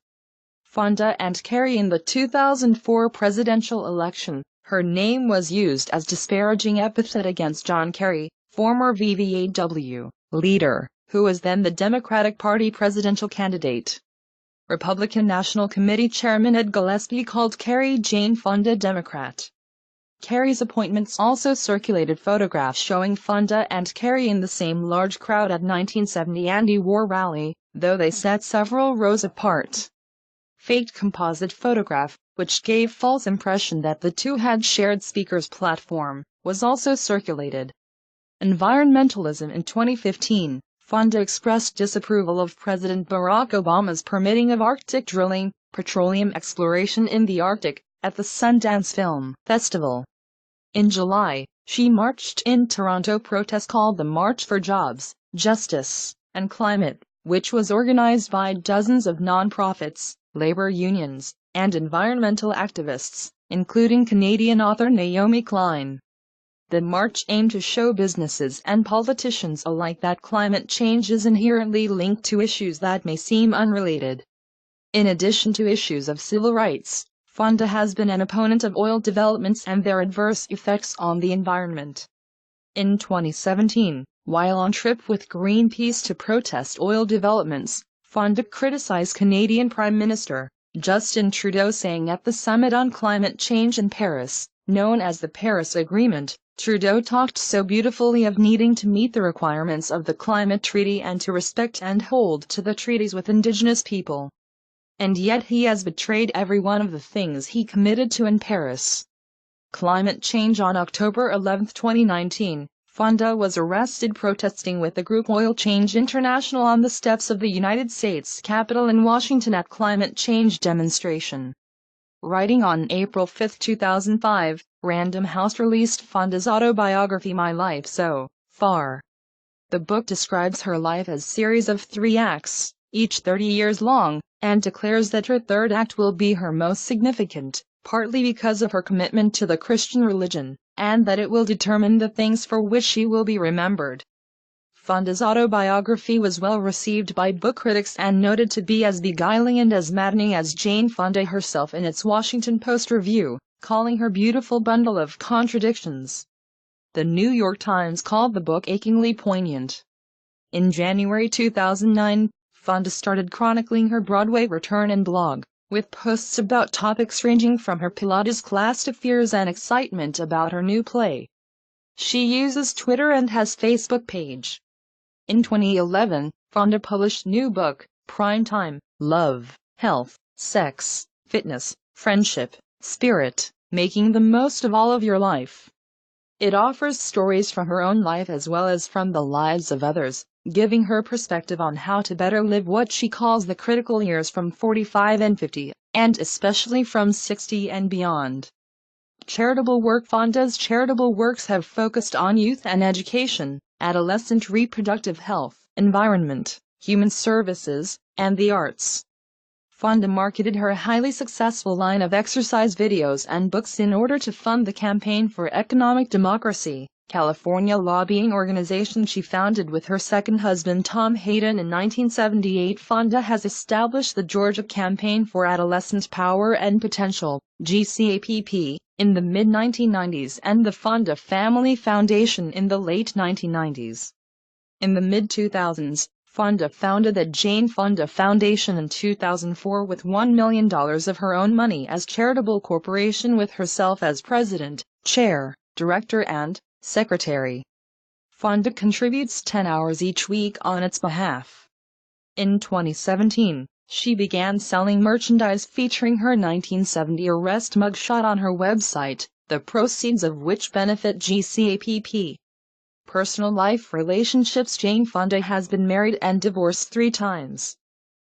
Fonda and Kerry. In the 2004 presidential election, her name was used as disparaging epithet against John Kerry, former VVAW leader, who was then the Democratic Party presidential candidate. Republican National Committee Chairman Ed Gillespie called Kerry Jane Fonda Democrat. Kerry's appointments also circulated photographs showing Fonda and Kerry in the same large crowd at 1970 anti-war rally, though they sat several rows apart. Faked composite photograph, which gave false impression that the two had shared speaker's platform, was also circulated. Environmentalism. In 2015, Fonda expressed disapproval of President Barack Obama's permitting of Arctic drilling, petroleum exploration in the Arctic, at the Sundance Film Festival. In July, she marched in Toronto protest called the March for Jobs, Justice, and Climate, which was organized by dozens of nonprofits, labor unions, and environmental activists, including Canadian author Naomi Klein. The march aimed to show businesses and politicians alike that climate change is inherently linked to issues that may seem unrelated. In addition to issues of civil rights, Fonda has been an opponent of oil developments and their adverse effects on the environment. In 2017, while on trip with Greenpeace to protest oil developments, Fonda criticized Canadian Prime Minister Justin Trudeau, saying at the Summit on Climate Change in Paris, known as the Paris Agreement, Trudeau talked so beautifully of needing to meet the requirements of the climate treaty and to respect and hold to the treaties with Indigenous people. And yet he has betrayed every one of the things he committed to in Paris. Climate change. On October 11, 2019, Fonda was arrested protesting with the group Oil Change International on the steps of the United States Capitol in Washington at climate change demonstration. Writing on April 5, 2005, Random House released Fonda's autobiography My Life So Far. The book describes her life as a series of 3 acts, each 30 years long, and declares that her third act will be her most significant, partly because of her commitment to the Christian religion, and that it will determine the things for which she will be remembered. Fonda's autobiography was well received by book critics and noted to be as beguiling and as maddening as Jane Fonda herself in its Washington Post review, calling her beautiful bundle of contradictions. The New York Times called the book achingly poignant. In January 2009, Fonda started chronicling her Broadway return and blog, with posts about topics ranging from her Pilates class to fears and excitement about her new play. She uses Twitter and has Facebook page. In 2011, Fonda published new book, Prime Time, Love, Health, Sex, Fitness, Friendship, Spirit, Making the Most of All of Your Life. It offers stories from her own life as well as from the lives of others, giving her perspective on how to better live what she calls the critical years from 45 and 50, and especially from 60 and beyond. Charitable work. Fonda's charitable works have focused on youth and education, adolescent reproductive health, environment, human services, and the arts. Fonda marketed her highly successful line of exercise videos and books in order to fund the campaign for economic democracy. California lobbying organization she founded with her second husband Tom Hayden in 1978. Fonda has established the Georgia Campaign for Adolescent Power and Potential, GCAPP, in the mid-1990s and the Fonda Family Foundation in the late 1990s. In the mid-2000s, Fonda founded the Jane Fonda Foundation in 2004 with $1 million of her own money as charitable corporation with herself as president, chair, director and secretary. Fonda contributes 10 hours each week on its behalf. In 2017, she began selling merchandise featuring her 1970 arrest mugshot on her website, the proceeds of which benefit GCAPP. Personal life relationships. Jane Fonda has been married and divorced 3 times.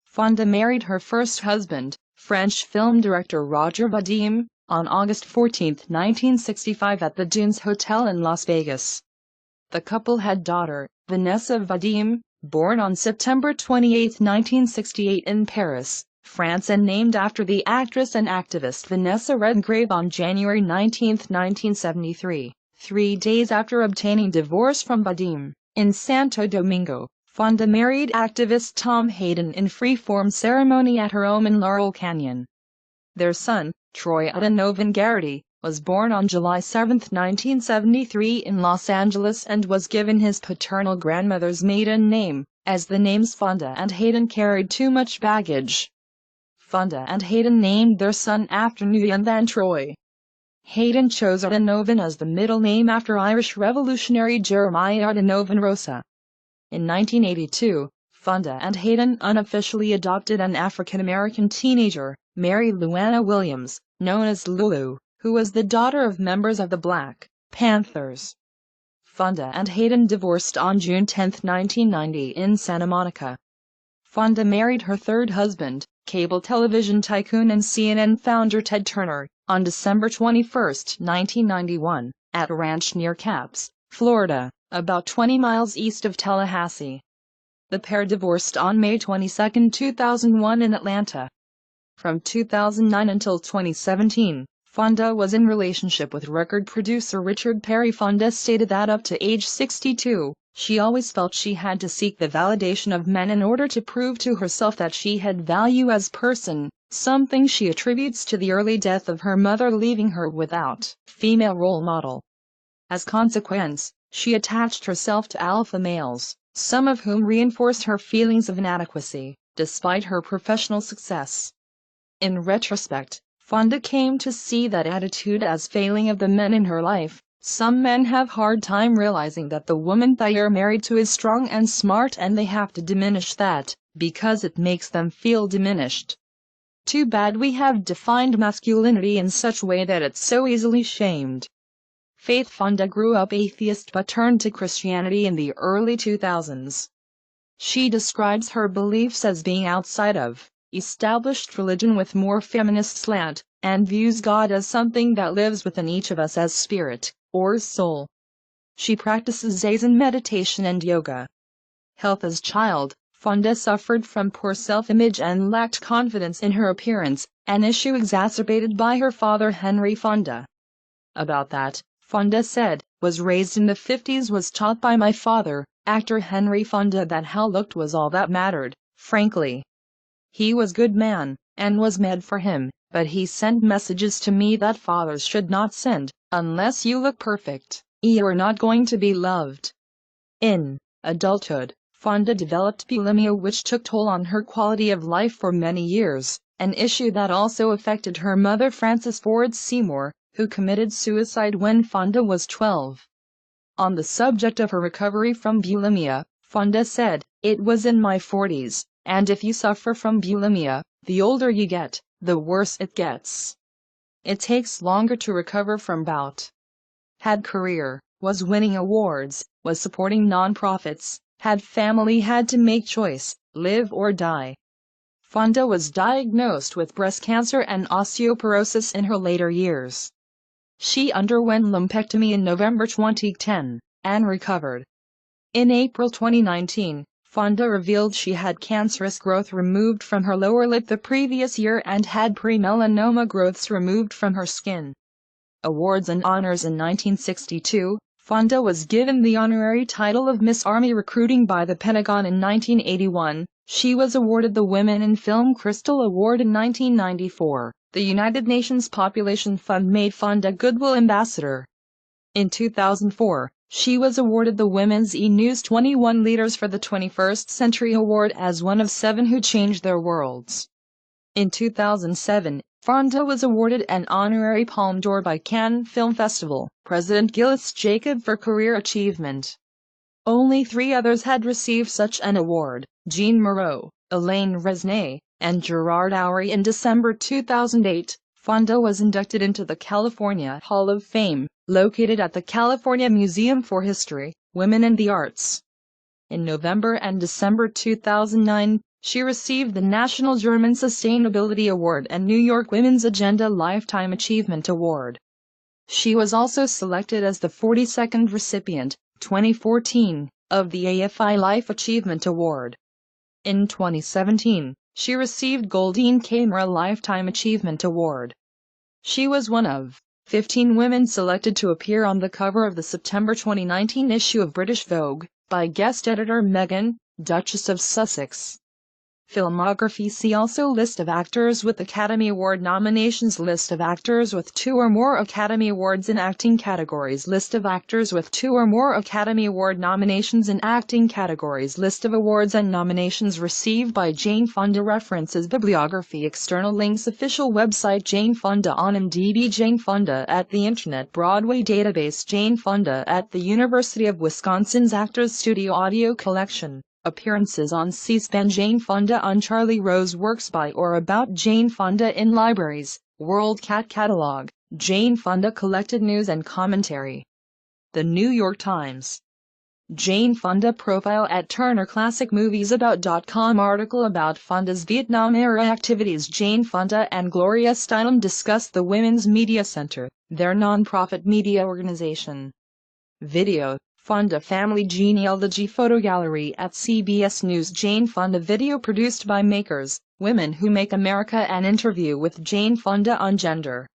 Fonda married her first husband, French film director Roger Vadim, on August 14, 1965 at the Dunes Hotel in Las Vegas. The couple had daughter, Vanessa Vadim, born on September 28, 1968 in Paris, France and named after the actress and activist Vanessa Redgrave on January 19, 1973. 3 days after obtaining divorce from Vadim, in Santo Domingo, Fonda married activist Tom Hayden in free-form ceremony at her home in Laurel Canyon. Their son, Troy Adenovan Garrity, was born on July 7, 1973 in Los Angeles and was given his paternal grandmother's maiden name, as the names Fonda and Hayden carried too much baggage. Fonda and Hayden named their son after Nguyen Van Troy. Hayden chose Adenovan as the middle name after Irish revolutionary Jeremiah Adenovan Rosa. In 1982, Fonda and Hayden unofficially adopted an African-American teenager, Mary Luana Williams, known as Lulu, who was the daughter of members of the Black Panthers. Fonda and Hayden divorced on June 10, 1990 in Santa Monica. Fonda married her third husband, cable television tycoon and CNN founder Ted Turner, on December 21, 1991, at a ranch near Capps, Florida, about 20 miles east of Tallahassee. The pair divorced on May 22, 2001 in Atlanta. From 2009 until 2017, Fonda was in relationship with record producer Richard Perry. Fonda stated that up to age 62, she always felt she had to seek the validation of men in order to prove to herself that she had value as person, something she attributes to the early death of her mother, leaving her without female role model. As consequence, she attached herself to alpha males, some of whom reinforced her feelings of inadequacy, despite her professional success. In retrospect, Fonda came to see that attitude as failing of the men in her life. Some men have hard time realizing that the woman they are married to is strong and smart, and they have to diminish that, because it makes them feel diminished. Too bad we have defined masculinity in such a way that it's so easily shamed. Faith. Fonda grew up atheist but turned to Christianity in the early 2000s. She describes her beliefs as being outside of established religion with more feminist slant, and views God as something that lives within each of us as spirit, or soul. She practices Zazen meditation and yoga. Health. As child, Fonda suffered from poor self-image and lacked confidence in her appearance, an issue exacerbated by her father Henry Fonda. About that, Fonda said, "Was raised in the 50s, was taught by my father, actor Henry Fonda, that how looked was all that mattered, frankly. He was good man, and was mad for him, but he sent messages to me that fathers should not send. Unless you look perfect, you are not going to be loved." In adulthood, Fonda developed bulimia, which took toll on her quality of life for many years, an issue that also affected her mother Frances Ford Seymour, who committed suicide when Fonda was 12. On the subject of her recovery from bulimia, Fonda said, "It was in my 40s, and if you suffer from bulimia, the older you get, the worse it gets. It takes longer to recover from bout." Had career, was winning awards, was supporting non-profits, had family, had to make choice, live or die. Fonda was diagnosed with breast cancer and osteoporosis in her later years. She underwent lumpectomy in November 2010, and recovered. In April 2019, Fonda revealed she had cancerous growth removed from her lower lip the previous year and had pre-melanoma growths removed from her skin. Awards and honors. In 1962, Fonda was given the honorary title of Miss Army Recruiting by the Pentagon in 1981. She was awarded the Women in Film Crystal Award in 1994. The United Nations Population Fund made Fonda Goodwill Ambassador. In 2004, she was awarded the Women's E! News 21 Leaders for the 21st Century Award as one of 7 who changed their worlds. In 2007, Fonda was awarded an honorary Palme d'Or by Cannes Film Festival President Gilles Jacob for career achievement. Only 3 others had received such an award: Jean Moreau, Elaine Resnais, and Gerard Oury. In December 2008, Fonda was inducted into the California Hall of Fame, located at the California Museum for History, Women and the Arts. In November and December 2009, she received the National German Sustainability Award and New York Women's Agenda Lifetime Achievement Award. She was also selected as the 42nd recipient, 2014, of the AFI Life Achievement Award. In 2017, she received Golden Camera Lifetime Achievement Award. She was one of 15 women selected to appear on the cover of the September 2019 issue of British Vogue, by guest editor Meghan, Duchess of Sussex. Filmography. See also List of actors with Academy Award nominations. List of actors with 2 or more Academy Awards in acting categories. List of actors with 2 or more Academy Award nominations in acting categories. List of awards and nominations received by Jane Fonda. References. Bibliography. External links. Official website Jane Fonda on IMDb. Jane Fonda at the Internet Broadway Database. Jane Fonda at the University of Wisconsin's Actors Studio Audio Collection. Appearances on C-SPAN. Jane Fonda on Charlie Rose. Works by or about Jane Fonda in libraries. World Cat Catalog. Jane Fonda collected news and commentary. The New York Times. Jane Fonda profile at TurnerClassicMoviesAbout.com. Article about Fonda's Vietnam-era activities. Jane Fonda and Gloria Steinem discuss the Women's Media Center, their nonprofit media organization. Video. Fonda Family Genealogy Photo Gallery at CBS News. Jane Fonda video produced by Makers, Women Who Make America. An interview with Jane Fonda on gender,